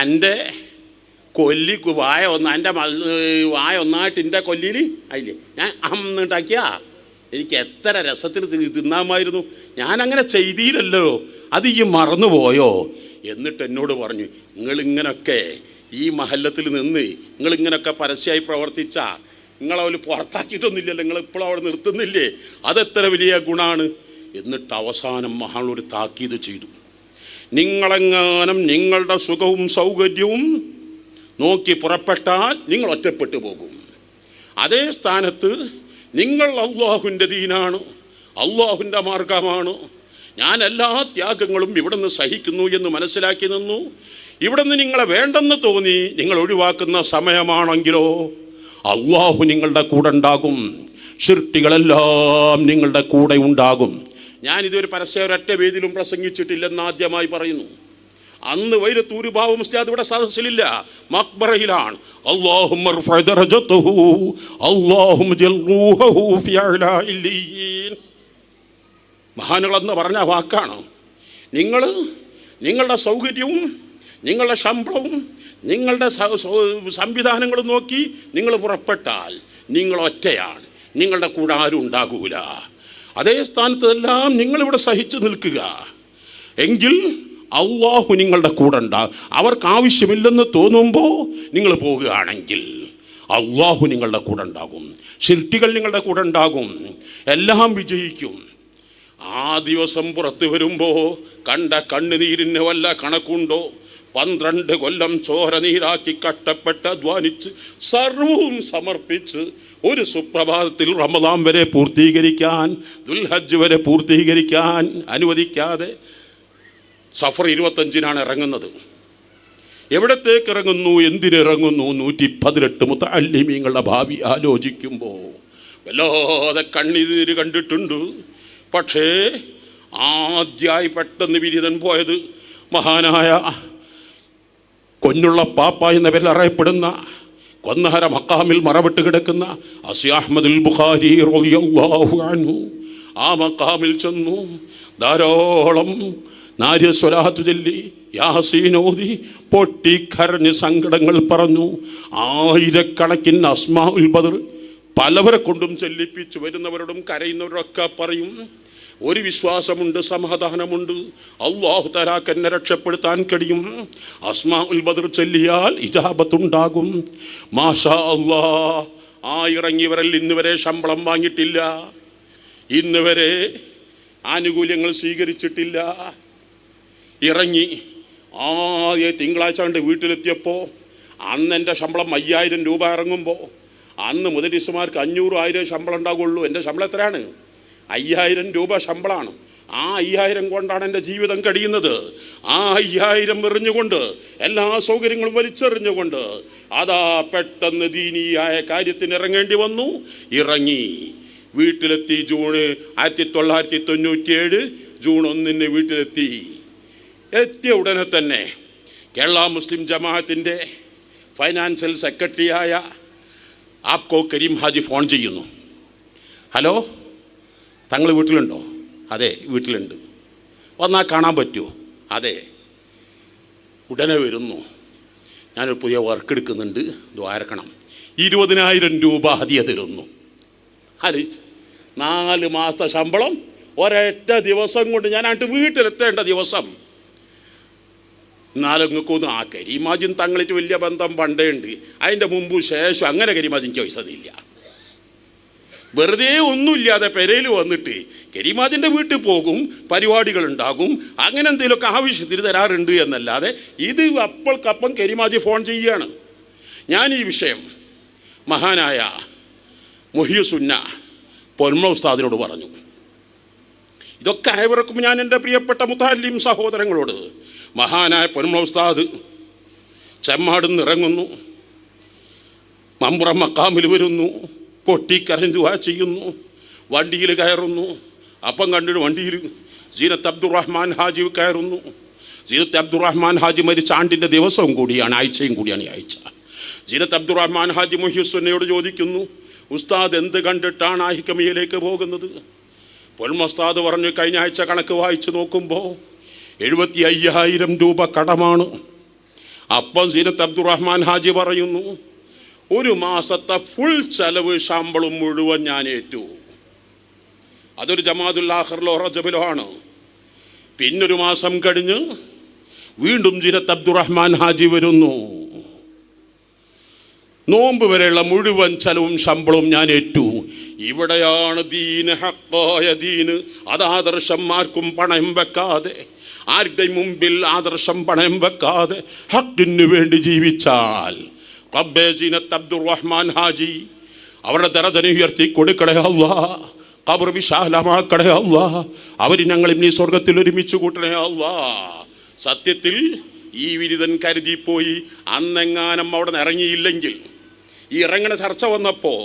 എൻ്റെ കൊല്ലി എൻ്റെ വായ ഒന്നായിട്ട് എൻ്റെ കൊല്ലിയിൽ അതില്ലേ ഞാൻ അന്നുണ്ടാക്കിയാ എനിക്ക് എത്ര രസത്തിൽ തിന്നാമായിരുന്നു. ഞാനങ്ങനെ ചെയ്തില്ലല്ലോ, അത് ഈ മറന്നുപോയോ? എന്നിട്ട് എന്നോട് പറഞ്ഞു, നിങ്ങളിങ്ങനൊക്കെ ഈ മഹല്ലത്തിൽ നിന്ന് നിങ്ങളിങ്ങനൊക്കെ പരസ്യമായി പ്രവർത്തിച്ച നിങ്ങളവർ പുറത്താക്കിയിട്ടൊന്നുമില്ലല്ലോ, നിങ്ങളിപ്പോഴും അവിടെ നിർത്തുന്നില്ലേ, അതെത്ര വലിയ ഗുണമാണ്. എന്നിട്ട് അവസാനം മഹാനൊരു താക്കീത് ചെയ്തു, നിങ്ങളെങ്ങാനും നിങ്ങളുടെ സുഖവും സൗകര്യവും നോക്കി പുറപ്പെട്ടാൽ നിങ്ങൾ ഒറ്റപ്പെട്ടു പോകും. അതേ സ്ഥാനത്ത് നിങ്ങൾ അള്ളാഹുവിൻ്റെ ദീനാണ്, അള്ളാഹുവിൻ്റെ മാർഗമാണ്, ഞാൻ എല്ലാ ത്യാഗങ്ങളും ഇവിടെ നിന്ന് സഹിക്കുന്നു എന്ന് മനസ്സിലാക്കി നിന്നു. ഇവിടെ നിന്ന് നിങ്ങളെ വേണ്ടെന്ന് തോന്നി നിങ്ങൾ ഒഴിവാക്കുന്ന സമയമാണെങ്കിലോ അള്ളാഹു നിങ്ങളുടെ കൂടെ ഉണ്ടാകും, ശിർക്കുകളെല്ലാം നിങ്ങളുടെ കൂടെ ഉണ്ടാകും. ഞാനിതൊരു പരസ്യ ഒരൊറ്റ വേദിയിലും പ്രസംഗിച്ചിട്ടില്ലെന്ന് ആദ്യമായി പറയുന്നു. അന്ന് വൈരത്തൂര് ബാബു ഉസ്താദ് ഇവിടെ സദസ്സിലില്ല, മഖ്ബറയിലാണ്. മഹാനുകളെന്ന് പറഞ്ഞ വാക്കാണ്. നിങ്ങളുടെ സൗകര്യവും നിങ്ങളുടെ ശമ്പളവും നിങ്ങളുടെ സംവിധാനങ്ങളും നോക്കി നിങ്ങൾ പുറപ്പെട്ടാൽ നിങ്ങൾ ഒറ്റയാണ്, നിങ്ങളുടെ കൂടെ ആരും ഉണ്ടാകൂല. അതേ സ്ഥാനത്തെല്ലാം നിങ്ങളിവിടെ സഹിച്ചു നിൽക്കുക എങ്കിൽ അള്ളാഹു നിങ്ങളുടെ കൂടെ ഉണ്ടാകും. അവർക്ക് ആവശ്യമില്ലെന്ന് തോന്നുമ്പോൾ നിങ്ങൾ പോകുകയാണെങ്കിൽ അള്ളാഹു നിങ്ങളുടെ കൂടെ ഉണ്ടാകും, ശിൽപ്പികൾ നിങ്ങളുടെ കൂടെ ഉണ്ടാകും, എല്ലാം വിജയിക്കും. ആ ദിവസം പുറത്തു വരുമ്പോൾ കണ്ട കണ്ണുനീരിന് വല്ല കണക്കുണ്ടോ? 12 കൊല്ലം ചോര നീരാക്കി കഷ്ടപ്പെട്ട് അധ്വാനിച്ച് സർവവും സമർപ്പിച്ച് ഒരു സുപ്രഭാതത്തിൽ റമദാൻ വരെ പൂർത്തീകരിക്കാൻ, ദുൽഹജ്ജ് വരെ പൂർത്തീകരിക്കാൻ അനുവദിക്കാതെ സഫർ 25-നാണ് ഇറങ്ങുന്നത്. എവിടത്തേക്ക് ഇറങ്ങുന്നു, എന്തിനിറങ്ങുന്നു? 118 മുതഅല്ലിമീങ്ങളുടെ ഭാവി ആലോചിക്കുമ്പോൾ വല്ലാതെ കണ്ണീര് കണ്ടിട്ടുണ്ട്. പക്ഷേ ആദ്യമായി പെട്ടെന്ന് വിരിതൻ പോയത് മഹാനായ കൊന്നുള്ള പാപ്പ എന്ന പേരിൽ അറിയപ്പെടുന്ന കൊന്നഹര മക്കാമിൽ മറവിട്ട് കിടക്കുന്ന അസി അഹ്മദുൽ ബുഖാരി റളിയല്ലാഹു അൻഹു ആ മക്കാമിൽ ചെന്നു. ധാരാളം നാര്യ സ്വലാത്ത് ചൊല്ലി യാസീൻ ഓതി പൊട്ടിക്കരഞ്ഞ് സങ്കടങ്ങൾ പറഞ്ഞു. ആയിരക്കണക്കിന് അസ്മാഉൽ ബദർ പലവരെ കൊണ്ടും ചൊല്ലിപ്പിച്ചു. വരുന്നവരോടും കരയുന്നവരൊക്കെ പറയും, ഒരു വിശ്വാസമുണ്ട്, സമാധാനമുണ്ട്, അല്ലാഹു തആലാക്ക് എന്നെ രക്ഷപ്പെടുത്താൻ കഴിയും. അസ്മാഉൽ ബദർ ചൊല്ലിയാൽ ഇജാബത്തുണ്ടാകും. മാഷാ അല്ലാഹ്. ആ ഇറങ്ങിയവരിൽ ഇന്ന് വരെ ശമ്പളം വാങ്ങിയിട്ടില്ല, ഇന്ന് വരെ ആനുകൂല്യങ്ങൾ സ്വീകരിച്ചിട്ടില്ല. ഇറങ്ങി ആദ്യ തിങ്കളാഴ്ച കണ്ട് വീട്ടിലെത്തിയപ്പോൾ അന്ന് എൻ്റെ ശമ്പളം 5000 രൂപ ഇറങ്ങുമ്പോൾ അന്ന് മുദരിസുമാർക്ക് 500-1000 ശമ്പളം ഉണ്ടാകുള്ളൂ. എൻ്റെ ശമ്പളം എത്രയാണ്? 5000 രൂപ ശമ്പളമാണ്. ആ 5000 കൊണ്ടാണ് എൻ്റെ ജീവിതം കഴിയുന്നത്. ആ 5000 എറിഞ്ഞുകൊണ്ട്, എല്ലാ സൗകര്യങ്ങളും വലിച്ചെറിഞ്ഞുകൊണ്ട് അതാ പെട്ടെന്ന് ദീനീയായ കാര്യത്തിന് ഇറങ്ങേണ്ടി വന്നു. ഇറങ്ങി വീട്ടിലെത്തി. ജൂൺ 1997 ജൂൺ 1 വീട്ടിലെത്തി. എത്തിയ ഉടനെ തന്നെ കേരള മുസ്ലിം ജമാഅത്തിൻ്റെ ഫൈനാൻഷ്യൽ സെക്രട്ടറിയായ ആപ്കോ കരീം ഹാജി ഫോൺ ചെയ്യുന്നു. ഹലോ, തങ്ങൾ വീട്ടിലുണ്ടോ? അതെ, വീട്ടിലുണ്ട്. വന്നാൽ കാണാൻ പറ്റുമോ? അതെ. ഉടനെ വരുന്നു. ഞാനൊരു പുതിയ വർക്ക് എടുക്കുന്നുണ്ട്, ദ്വാരക്കണം. 20,000 രൂപ ഹദിയ തരുന്നു. ആലോചിച്ച് 4 മാസത്തെ ശമ്പളം ഒരൊറ്റ ദിവസം കൊണ്ട് ഞാനായിട്ട് വീട്ടിലെത്തേണ്ട ദിവസം. എന്നാലും നിങ്ങൾക്കൊന്നും ആ കരീമാജിൻ തങ്ങളിട്ട് വലിയ ബന്ധം പണ്ടേ ഉണ്ട്. അതിൻ്റെ മുമ്പ് ശേഷം അങ്ങനെ കരീമാജിൻ ചോദിച്ചതില്ല. വെറുതെ ഒന്നുമില്ലാതെ പെരയിൽ വന്നിട്ട് കരീമാജിൻ്റെ വീട്ടിൽ പോകും, പരിപാടികളുണ്ടാകും, അങ്ങനെ എന്തെങ്കിലുമൊക്കെ ആവശ്യത്തിന് തരാറുണ്ട് എന്നല്ലാതെ ഇത് അപ്പോൾക്കപ്പം കരീമാജി ഫോൺ ചെയ്യുകയാണ്. ഞാൻ ഈ വിഷയം മഹാനായ മുഹിയുസുന്ന പൊന്മ ഉസ്താദിനോട് പറഞ്ഞു. ഇതൊക്കെ അയവർക്കും ഞാൻ എൻ്റെ പ്രിയപ്പെട്ട മുതഅല്ലിം സഹോദരങ്ങളോട്. മഹാനായ പൊന്മ ഉസ്താദ് ചെമ്മാടുന്ന് ഇറങ്ങുന്നു, മമ്പുറം മക്കാമിൽ വരുന്നു, പൊട്ടിക്കരഞ്ഞ് ദുആ ചെയ്യുന്നു, വണ്ടിയിൽ കയറുന്നു. അപ്പം കണ്ടിട്ട് വണ്ടിയിൽ സീനത്ത് അബ്ദുറഹ്മാൻ ഹാജി കയറുന്നു. സീനത്ത് അബ്ദുറഹ്മാൻ ഹാജി മരിച്ച ആണ്ടിൻ്റെ ദിവസവും കൂടിയാണ്, ആഴ്ചയും കൂടിയാണ് ഈ ആഴ്ച. സീനത്ത് അബ്ദുറഹ്മാൻ ഹാജി മുഹിയുസുന്നയോട് ചോദിക്കുന്നു, ഉസ്താദ് എന്ത് കണ്ടിട്ടാണ് ആ ഹിക്കമിയയിലേക്ക് പോകുന്നത്? പൊന്മ ഉസ്താദ് പറഞ്ഞു, കഴിഞ്ഞ ആഴ്ച കണക്ക് വായിച്ച് നോക്കുമ്പോൾ 75,000 രൂപ കടമാണ്. അപ്പം സീനത്ത് അബ്ദുറഹ്മാൻ ഹാജി പറയുന്നു, ഒരു മാസത്തെ ഫുൾ ചെലവ് ശമ്പളം മുഴുവൻ ഞാൻ ഏറ്റു. അതൊരു ജമാഅത്തുൽ ആഖിറിലോ റജബിലോ ആണ്. പിന്നൊരു മാസം കഴിഞ്ഞ് വീണ്ടും സീനത്ത് അബ്ദുറഹ്മാൻ ഹാജി വരുന്നു. നോമ്പ് വരെയുള്ള മുഴുവൻ ചെലവും ശമ്പളവും ഞാൻ ഏറ്റു. ഇവിടെയാണ് ദീന്, ഹഖായ ദീന്. അത് ആദർശന്മാർക്കും പണം വെക്കാതെ ആരുടെയും മുമ്പിൽ ആദർശം പണയം വെക്കാതെ ഹക്കിന് വേണ്ടി ജീവിച്ചാൽ റബ്ബേ സീനത്ത് അബ്ദുറഹ്മാൻ ഹാജി അവരുടെ ദറജനെ ഉയർത്തി കൊടുക്കണേ അല്ലാഹ്, ഖബർ വിശാലമാക്കണേ അല്ലാഹ്, അവർ ഞങ്ങളും നീ സ്വർഗത്തിൽ ഒരുമിച്ച് കൂട്ടണേ അല്ലാഹ്. സത്യത്തിൽ ഈ വിരുദ്ധൻ കരുതിപ്പോയി അന്നെങ്ങാനും അവിടെ നിന്ന് ഇറങ്ങിയില്ലെങ്കിൽ, ഈ ഇറങ്ങണ ചർച്ച വന്നപ്പോൾ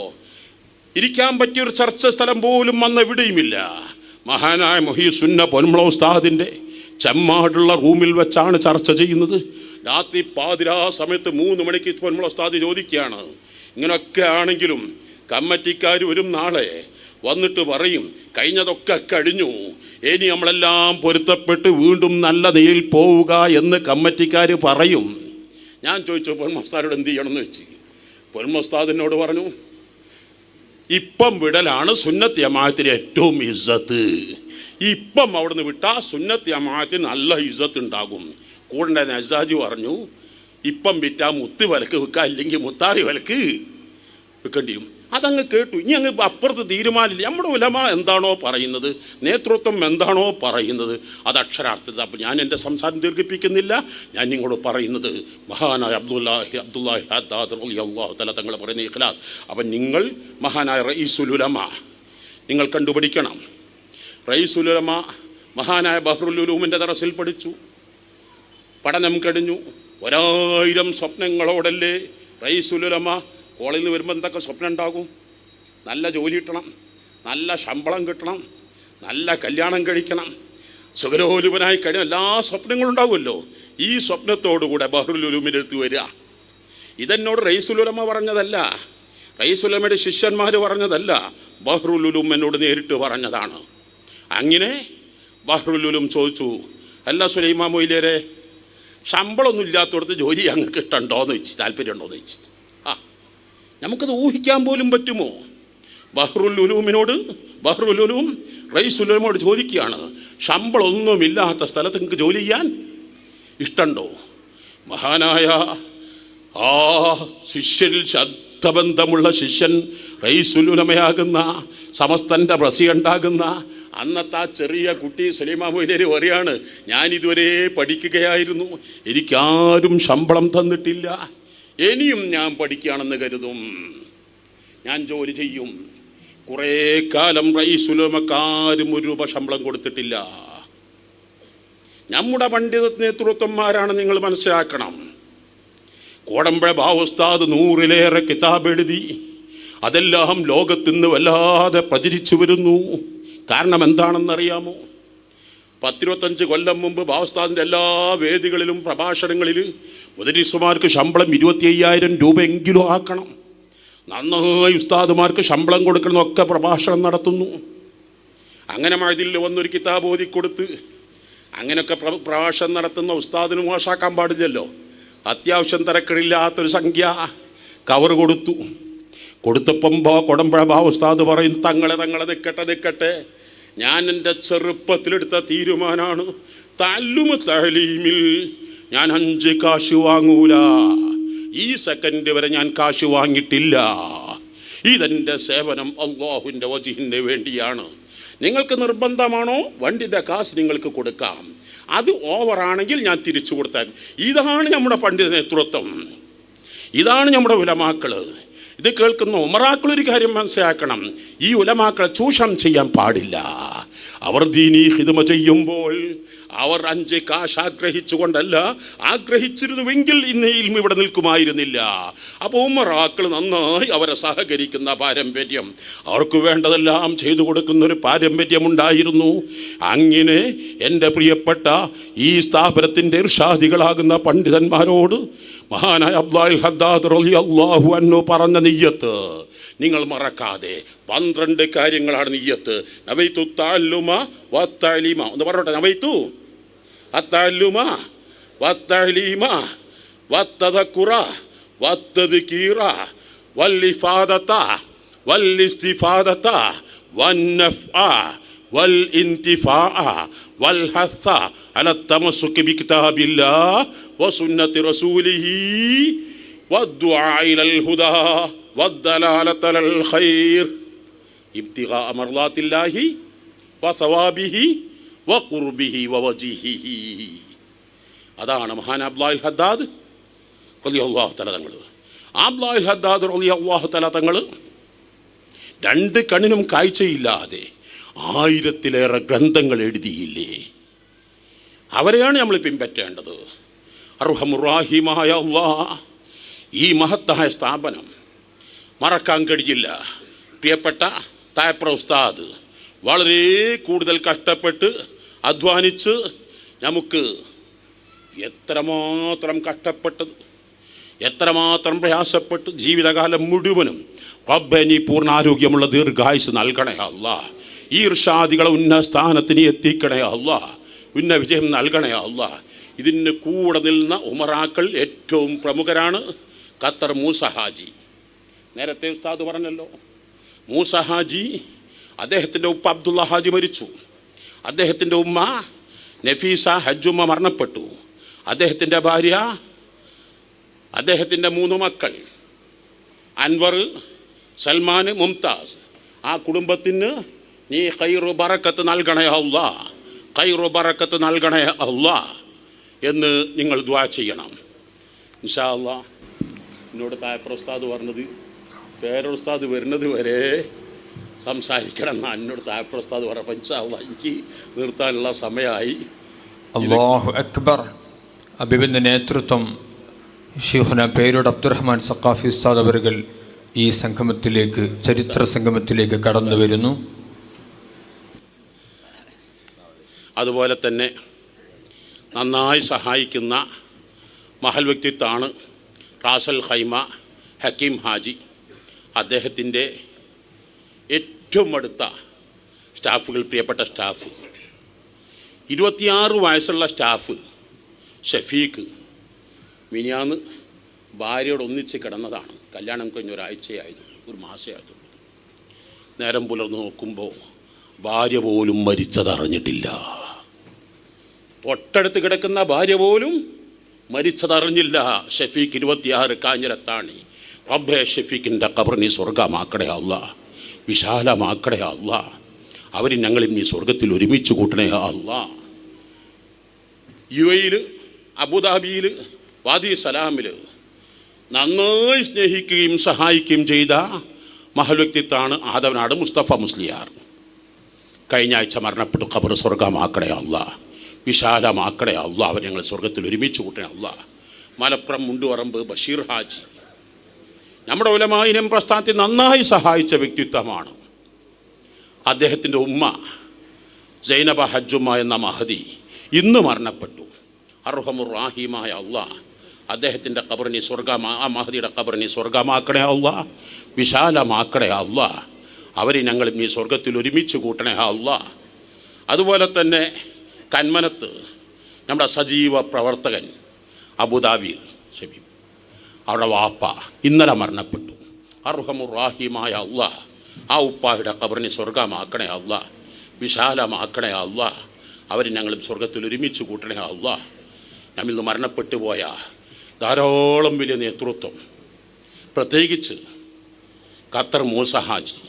ഇരിക്കാൻ പറ്റിയൊരു ചർച്ച സ്ഥലം പോലും വന്ന എവിടെയുമില്ല. മഹാനായ മുഹീസുന്ന പൊന്മുള ഉസ്താദിൻ്റെ ചെമ്മാടുള്ള റൂമിൽ വെച്ചാണ് ചർച്ച ചെയ്യുന്നത്. രാത്രി പാതിരാ സമയത്ത് 3 മണിക്ക് പൊന്മുള ഉസ്താദ് ചോദിക്കുകയാണ്, ഇങ്ങനെയൊക്കെ ആണെങ്കിലും കമ്മിറ്റിക്കാർ വരും നാളെ വന്നിട്ട് പറയും കഴിഞ്ഞതൊക്കെ കഴിഞ്ഞു, ഇനി നമ്മളെല്ലാം പൊരുത്തപ്പെട്ട് വീണ്ടും നല്ല നിലയിൽ പോവുക എന്ന് കമ്മിറ്റിക്കാർ പറയും. ഞാൻ ചോദിച്ചു പൊന്മുള ഉസ്താദിനോട് എന്ത് ചെയ്യണമെന്ന് വെച്ച്. പൊന്മുള ഉസ്താദിനോട് പറഞ്ഞു, ഇപ്പം വിടലാണ് സുന്നത്ത് ജമാഅത്തിന് ഏറ്റവും ഇസ്സത്ത്. ഇപ്പം അവിടെ നിന്ന് വിട്ടാൽ സുന്നത്ത് ജമാഅത്തിന് നല്ല ഇസ്സത്ത് ഉണ്ടാകും. കൂടെ നസാജി പറഞ്ഞു, ഇപ്പം വിറ്റാൽ മുത്ത് വിലക്ക് വിൽക്കുക, അല്ലെങ്കിൽ മുത്താറി വിലക്ക് വിൽക്കേണ്ടി വരും. അതങ്ങ് കേട്ടു. ഇനി അങ്ങ് അപ്പുറത്ത് തീരുമാനമില്ല. നമ്മുടെ ഉലമ എന്താണോ പറയുന്നത്, നേതൃത്വം എന്താണോ പറയുന്നത്, അത് അക്ഷരാർത്ഥത്തിൽ. അപ്പം ഞാൻ എൻ്റെ സംസാരം ദീർഘിപ്പിക്കുന്നില്ല. ഞാൻ നിങ്ങളോട് പറയുന്നത് മഹാനായ അബ്ദുല്ലാഹി ഹദ്ദാദ് റളിയല്ലാഹു തആല തങ്ങൾ പറയുന്ന ഇഖ്ലാസ്. അപ്പം നിങ്ങൾ മഹാനായ റഈസുൽ ഉലമ നിങ്ങൾ കണ്ടുപിടിക്കണം. റഈസുൽ ഉലമ മഹാനായ ബഹ്റുൽ ഉലൂമിൻ്റെ ദറസിൽ പഠിച്ചു, പഠനം കഴിഞ്ഞു. 1000 സ്വപ്നങ്ങളോടല്ലേ റഈസുൽ ഉലമ കോളേജിൽ നിന്ന് വരുമ്പോൾ എന്തൊക്കെ സ്വപ്നം ഉണ്ടാകും? നല്ല ജോലി കിട്ടണം, നല്ല ശമ്പളം കിട്ടണം, നല്ല കല്യാണം കഴിക്കണം, സുഖലോലുപനായി കഴിയണം, എല്ലാ സ്വപ്നങ്ങളും ഉണ്ടാകുമല്ലോ. ഈ സ്വപ്നത്തോടുകൂടെ ബഹ്റുൽ ഉലൂമിൻ്റെ അടുത്ത് വരിക. ഇതെന്നോട് റഈസുൽ ഉലമ പറഞ്ഞതല്ല, റഈസുൽ ഉലമയുടെ ശിഷ്യന്മാർ പറഞ്ഞതല്ല, ബഹ്റുൽ ഉലൂം എന്നോട് നേരിട്ട് പറഞ്ഞതാണ്. അങ്ങനെ ബഹ്റുൽ ഉലൂം ചോദിച്ചു, അല്ല സുലൈമാൻ മൊയ്ലിയരെ, ശമ്പളമൊന്നും ഇല്ലാത്തടത്ത് ജോലി ഞങ്ങൾക്ക് ഇഷ്ടമുണ്ടോയെന്ന് വെച്ച്, താല്പര്യമുണ്ടോയെന്ന് വെച്ച്. നമുക്കത് ഊഹിക്കാൻ പോലും പറ്റുമോ? ബഹ്റുൽ ഉലൂം റഈസുൽ ഉലമയോട് ചോദിക്കുകയാണ്, ശമ്പളമൊന്നുമില്ലാത്ത സ്ഥലത്ത് നിങ്ങൾക്ക് ജോലി ചെയ്യാൻ ഇഷ്ടമുണ്ടോ? മഹാനായ ആ ശിഷ്യനിൽ ശബ്ദബന്ധമുള്ള ശിഷ്യൻ റഈസുൽ ഉലമയാകുന്ന സമസ്തൻ്റെ പ്രസിഡൻ്റാകുന്ന അന്നത്തെ ആ ചെറിയ കുട്ടി സുലൈമാൻ മൊയ്ലിയർ പറയാണ്, ഞാനിതുവരെ പഠിക്കുകയായിരുന്നു, എനിക്കാരും ശമ്പളം തന്നിട്ടില്ല, ഇനിയും ഞാൻ പഠിക്കുകയാണെന്ന് കരുതും, ഞാൻ ജോലി ചെയ്യും. കുറേ കാലം റഈസുൽ ഉലമക്കാരും 1 രൂപ ശമ്പളം കൊടുത്തിട്ടില്ല. നമ്മുടെ പണ്ഡിത നേതൃത്വന്മാരാണ് നിങ്ങൾ മനസ്സിലാക്കണം. കോടമ്പുഴ ബാവുസ്താദ് 100-ലേറെ കിതാബ് എഴുതി, അതെല്ലാം ലോകത്തിന്ന് വല്ലാതെ പ്രചരിച്ചു വരുന്നു. കാരണം എന്താണെന്നറിയാമോ? 10-25 കൊല്ലം മുമ്പ് ബാവുസ്താദിൻ്റെ എല്ലാ വേദികളിലും പ്രഭാഷണങ്ങളിൽ മുദരിസുമാർക്ക് ശമ്പളം 25,000 രൂപയെങ്കിലും ആക്കണം, നന്നായി ഉസ്താദുമാർക്ക് ശമ്പളം കൊടുക്കണമെന്നൊക്കെ പ്രഭാഷണം നടത്തുന്നു. അങ്ങനെ മഴതിൽ വന്നൊരു കിതാബ് ഓതിക്കൊടുത്ത് അങ്ങനെയൊക്കെ പ്രഭാഷണം നടത്തുന്ന ഉസ്താദിന് മോശമാക്കാൻ പാടില്ലല്ലോ. അത്യാവശ്യം തിരക്കിടില്ലാത്തൊരു സംഖ്യ കവർ കൊടുത്തപ്പം കൊടമ്പുഴ ബാവുസ്താദ് പറയും, തങ്ങളെ നിൽക്കട്ടെ, ഞാൻ എൻ്റെ ചെറുപ്പത്തിലെടുത്ത തീരുമാനമാണ്, തഅല്ലുമു തഅലീമിൽ ഞാൻ 5 കാശ് വാങ്ങൂല, ഈ സെക്കൻഡ് വരെ ഞാൻ കാശ് വാങ്ങിയിട്ടില്ല. ഇതെൻ്റെ സേവനം അല്ലാഹുവിൻ്റെ വജ്ഹിന് വേണ്ടിയാണ്. നിങ്ങൾക്ക് നിർബന്ധമാണോ വണ്ടിയുടെ കാശ് നിങ്ങൾക്ക് കൊടുക്കാം, അത് ഓവറാണെങ്കിൽ ഞാൻ തിരിച്ചു കൊടുത്താൽ. ഇതാണ് നമ്മുടെ പണ്ഡിത നേതൃത്വം, ഇതാണ് നമ്മുടെ ഉലമാക്കൾ. ഇത് കേൾക്കുന്ന ഉമറാക്കളൊരു കാര്യം മനസ്സിലാക്കണം, ഈ ഉലമാക്കളെ ചൂഷണം ചെയ്യാൻ പാടില്ല. അവർ ദീനീ ഖിദ്മ ചെയ്യുമ്പോൾ അവർ 5 കാശ് ആഗ്രഹിച്ചുകൊണ്ടല്ല, ആഗ്രഹിച്ചിരുന്നുവെങ്കിൽ ഇന്ന് ഇൽമ ഇവിടെ നിൽക്കുമായിരുന്നില്ല. അപ്പോൾ ഉമറാക്കൾ നന്നായി അവരെ സഹകരിക്കുന്ന പാരമ്പര്യം, അവർക്ക് വേണ്ടതെല്ലാം ചെയ്തു കൊടുക്കുന്നൊരു പാരമ്പര്യമുണ്ടായിരുന്നു. അങ്ങനെ എൻ്റെ പ്രിയപ്പെട്ട ഈ സ്ഥാപനത്തിൻ്റെ ഇർഷാദികളാകുന്ന പണ്ഡിതന്മാരോട് മഹാനായ അബ്ദുൽ ഹദ്ദാദ് റളിയല്ലാഹു അൻഹു പറഞ്ഞ നിയ്യത്ത് നിങ്ങൾ മറക്കാതെ. 12 കാര്യങ്ങളാണ് നിയ്യത്ത്. നവൈതു തഅല്ലുമ വത്തഅലീമ എന്ന് പറഞ്ഞോട്ടെ. നവൈതു അത്തഅല്ലുമ വത്തഅലീമ വത്തദക്കുറ വത്തദ്കീറ വൽഇഫാദത വൽഇസ്തിഫാദത വന്നഫഅ വൽഇൻതിഫാഅ വൽഹസ്സ അല തമസ്സുകി ബികിതാബില്ലാഹ് വസുന്നത്തി റസൂലിഹി വദ്ദുആ ഇലൽ ഹുദാ വദ്ദലാലത അലൽ ഖൈർ ഇബ്തിഗാഅ മർളാത്തില്ലാഹി വസവാബിഹി വഖുർബിഹി വവജിഹിഹി. അതാണ് മഹാൻ അബ്ദുൽ ഹദ്ദാദ് റളിയല്ലാഹു തആല തങ്ങൾ. അബ്ദുൽ ഹദ്ദാദ് റളിയല്ലാഹു തആല തങ്ങൾ രണ്ട് കണ്ണിനും കാഴ്ചയില്ലാതെ 1000-ലേറെ ഗ്രന്ഥങ്ങൾ എഴുതിയില്ലേ? അവരെയാണ് നമ്മൾ പിൻപറ്റേണ്ടത്. അർഹമുർ-റഹീമായ അല്ലാഹ്, ഈ മഹത്തായ സ്ഥാപനം മറക്കാൻ കഴിയില്ല. പ്രിയപ്പെട്ട തായപ്ര ഉസ്താദ് വളരെ കൂടുതൽ കഷ്ടപ്പെട്ട് അധ്വാനിച്ച് നമുക്ക് എത്രമാത്രം കഷ്ടപ്പെട്ടത്, എത്രമാത്രം പ്രയാസപ്പെട്ട് ജീവിതകാലം മുഴുവനും റബ്ബേ നീ പൂർണ്ണാരോഗ്യമുള്ള ദീർഘായുസ് നൽകണേ അല്ലാഹ്. ഈ ഇർഷാദികളെ ഉന്നത സ്ഥാനത്തിന് എത്തിക്കണേ അല്ലാഹ്. ഉന്ന വിജയം നൽകണേ അല്ലാഹ്. ഇതിന് കൂടെ നിന്ന ഉമറാക്കൾ ഏറ്റവും പ്രമുഖരാണ് ഖത്തർ മൂസ ഹാജി. നേരത്തെ ഉസ്താദ് പറഞ്ഞല്ലോ, മൂസ ഹാജി, അദ്ദേഹത്തിൻ്റെ ഉപ്പ അബ്ദുള്ള ഹാജി മരിച്ചു. അദ്ദേഹത്തിൻ്റെ ഉമ്മ നഫീസ ഹജ്ജുമ്മ മരണപ്പെട്ടു. അദ്ദേഹത്തിൻ്റെ ഭാര്യ, അദ്ദേഹത്തിൻ്റെ 3 മക്കൾ അൻവർ, സൽമാൻ, മുംതാസ്. ആ കുടുംബത്തിന് നീ ഖൈറു ബറക്കത്ത് നൽകണേ അല്ലാഹ്, ഖൈറു ബറക്കത്ത് നൽകണേ അല്ലാഹ് എന്ന് നിങ്ങൾ ദുആ ചെയ്യണം ഇൻഷാ അല്ലാഹ്. എന്നോട് തായപ്ര ഉസ്താദ് പറഞ്ഞത് പേരുസ്താദ് വരുന്നത് വരെ സംസാരിക്കണം എന്നാണ് എന്നോട് തായപ്ര ഉസ്താദ് പറഞ്ഞപ്പോൾ ഇൻഷാ അല്ലാഹ് എനിക്ക് നിർത്താനുള്ള സമയമായി. അല്ലാഹു അക്ബർ. അബീബിൻ്റെ നേതൃത്വം ഷെയ്ഖുന പേരോട് അബ്ദുറഹ്മാൻ സഖാഫി ഉസ്താദ് അവറുകൾ ഈ സംഗമത്തിലേക്ക്, ചരിത്ര സംഗമത്തിലേക്ക് കടന്നു വരുന്നു. അതുപോലെ തന്നെ നന്നായി സഹായിക്കുന്ന മഹൽ വ്യക്തിത്വമാണ് റാസൽ ഖൈമ ഹക്കീം ഹാജി. അദ്ദേഹത്തിൻ്റെ ഏറ്റവും അടുത്ത സ്റ്റാഫുകൾ, പ്രിയപ്പെട്ട സ്റ്റാഫ്, 26 വയസ്സുള്ള സ്റ്റാഫ് ഷഫീഖ് മിനിയാന്ന് ഭാര്യയോട് ഒന്നിച്ച് കിടന്നതാണ്. കല്യാണം കഴിഞ്ഞ ഒരാഴ്ചയായിരുന്നു, ഒരു മാസമായിരുന്നു. നേരം പുലർന്ന് നോക്കുമ്പോൾ ഭാര്യ പോലും മരിച്ചതറിഞ്ഞിട്ടില്ല. തൊട്ടടുത്ത് കിടക്കുന്ന ഭാര്യ പോലും മരിച്ചതറിഞ്ഞില്ല. ഷഫീഖ് 26 കാഞ്ഞിരത്താണി. റബ്ബേ ഷഫീഖിൻ്റെ ഖബറിനെ സ്വർഗമാക്കണേ അല്ലാഹ്, വിശാലമാക്കണേ അല്ലാഹ്. അവർ ഞങ്ങളിൽ നീ സ്വർഗത്തിൽ ഒരുമിച്ച് കൂട്ടണേ അല്ലാഹ്. UAE അബുദാബിയിൽ വാദി സലാമിൽ നന്നായി സ്നേഹിക്കുകയും സഹായിക്കുകയും ചെയ്ത മഹൽ വ്യക്തിത്വമാണ് ആദവനാട് മുസ്തഫ മുസ്ലിയാർ. കഴിഞ്ഞ ആഴ്ച മരണപ്പെട്ടു. ഖബർ സ്വർഗമാക്കണേ അല്ലാഹ്, വിശാലമാക്കണേ അല്ലാഹ്. അവർ ഞങ്ങൾ സ്വർഗത്തിൽ ഒരുമിച്ച് കൂട്ടണേ അല്ലാഹ്. മലപ്പുറം മുണ്ടുപറമ്പ് ബഷീർ ഹാജി നമ്മുടെ ഉലമായിനം പ്രസ്ഥാനത്തെ നന്നായി സഹായിച്ച വ്യക്തിത്വമാണ്. അദ്ദേഹത്തിൻ്റെ ഉമ്മ സൈനബ ഹജ്ജുമ്മ എന്ന മഹദി ഇന്ന് മരണപ്പെട്ടു. അർഹമുർ-റഹീമായ അല്ലാഹ് അദ്ദേഹത്തിൻ്റെ ഖബറിനെ ആ മഹദിയുടെ ഖബറിനെ സ്വർഗമാക്കണേ അല്ലാഹ്, വിശാലമാക്കണേ അല്ലാഹ്. അവരെ ഞങ്ങൾ നീ സ്വർഗത്തിൽ ഒരുമിച്ച് കൂട്ടണേ അല്ലാഹ്. അതുപോലെ തന്നെ കന്മനത്ത് നമ്മുടെ സജീവ പ്രവർത്തകൻ അബുദാബിയിൽ ഷബീബ്, അവരുടെ വാപ്പ ഇന്നലെ മരണപ്പെട്ടു. അർഹമുർ-റഹീമായ അല്ലാഹ് ആ ഉപ്പായുടെ ഖബറിനെ സ്വർഗമാക്കണേ അല്ലാഹ്, വിശാലമാക്കണേ അല്ലാഹ്. അവർ ഞങ്ങളും സ്വർഗത്തിൽ ഒരുമിച്ച് കൂട്ടണേ അല്ലാഹ്. നമ്മിൽ നിന്ന് മരണപ്പെട്ടു പോയ ധാരാളം വലിയ നേതൃത്വം, പ്രത്യേകിച്ച് ഖത്തർ മൂസ ഹാജി,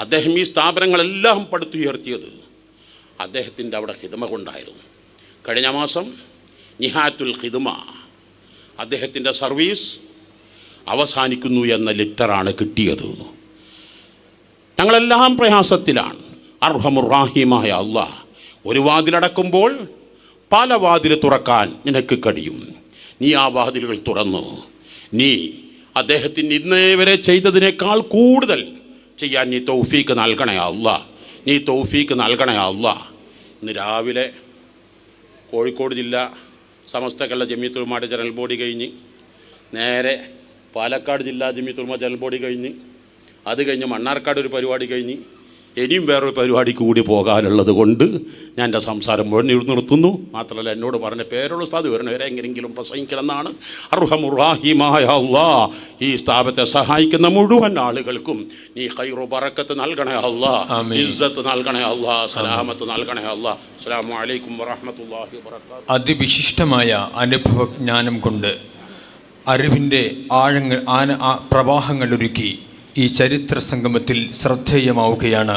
അദ്ദേഹം ഈ സ്ഥാപനങ്ങളെല്ലാം പടുത്തുയർത്തിയത് അദ്ദേഹത്തിൻ്റെ അവിടെ ഖിദ്മ കൊണ്ടായിരുന്നു. കഴിഞ്ഞ മാസം നിഹായത്തുൽ ഖിദ്മ അദ്ദേഹത്തിൻ്റെ സർവീസ് അവസാനിക്കുന്നു എന്ന ലെറ്ററാണ് കിട്ടിയത്. ഞങ്ങളെല്ലാം പ്രയാസത്തിലാണ്. അർഹമുർ-റഹീമായ അല്ലാഹ് ഒരു വാതിലടക്കുമ്പോൾ പല വാതിൽ തുറക്കാൻ നിനക്ക് കഴിയും. നീ ആ വാതിലുകൾ തുറന്നു. നീ അദ്ദേഹത്തിന് ഇന്നേ വരെ ചെയ്തതിനേക്കാൾ കൂടുതൽ ചെയ്യാൻ നീ തൗഫീക്ക് നൽകണേ അല്ലാഹ്, നീ തൗഫീക്ക് നൽകണേ അല്ലാഹ്. ഇന്ന് രാവിലെ കോഴിക്കോട് ജില്ല സമസ്ത കേരള ജമിയത്തുൽ ഉലമയുടെ ജനറൽ ബോഡി കഴിഞ്ഞ് നേരെ പാലക്കാട് ജില്ലാ ജമിയത്തുൽ ഉലമ ജനറൽ ബോഡി കഴിഞ്ഞ് അത് കഴിഞ്ഞ് മണ്ണാർക്കാട് ഒരു പരിപാടി കഴിഞ്ഞ് ഇനിയും വേറൊരു പരിപാടിക്ക് കൂടി പോകാനുള്ളത് കൊണ്ട് ഞാൻ എൻ്റെ സംസാരം മുഴുവൻ നിർത്തുന്നു. മാത്രമല്ല എന്നോട് പറഞ്ഞ പേരുള്ള ഉസ്താദ് വരുന്നവരെ എങ്ങനെയെങ്കിലും പ്രസംഗിക്കണം എന്നാണ്. അർഹമുർ-റഹീമായ അല്ലാഹ് ഈ സ്ഥാപനത്തെ സഹായിക്കുന്ന മുഴുവൻ ആളുകൾക്കും നീ ഖൈറു ബറക്കത്ത് നൽകണേ അല്ലാഹ്, ഇസ്സത്ത് നൽകണേ അല്ലാഹ്, സലാമത്ത് നൽകണേ അല്ലാഹ്. അസ്സലാമു അലൈക്കും വറഹ്മത്തുള്ളാഹി വബറകാതുഹു. അതിവിശിഷ്ടമായ അനുഭവജ്ഞാനം കൊണ്ട് അറിവിൻ്റെ ആഴങ്ങൾ പ്രവാഹങ്ങളൊരുക്കി ഈ ചരിത്ര സംഗമത്തിൽ ശ്രദ്ധേയമാവുകയാണ്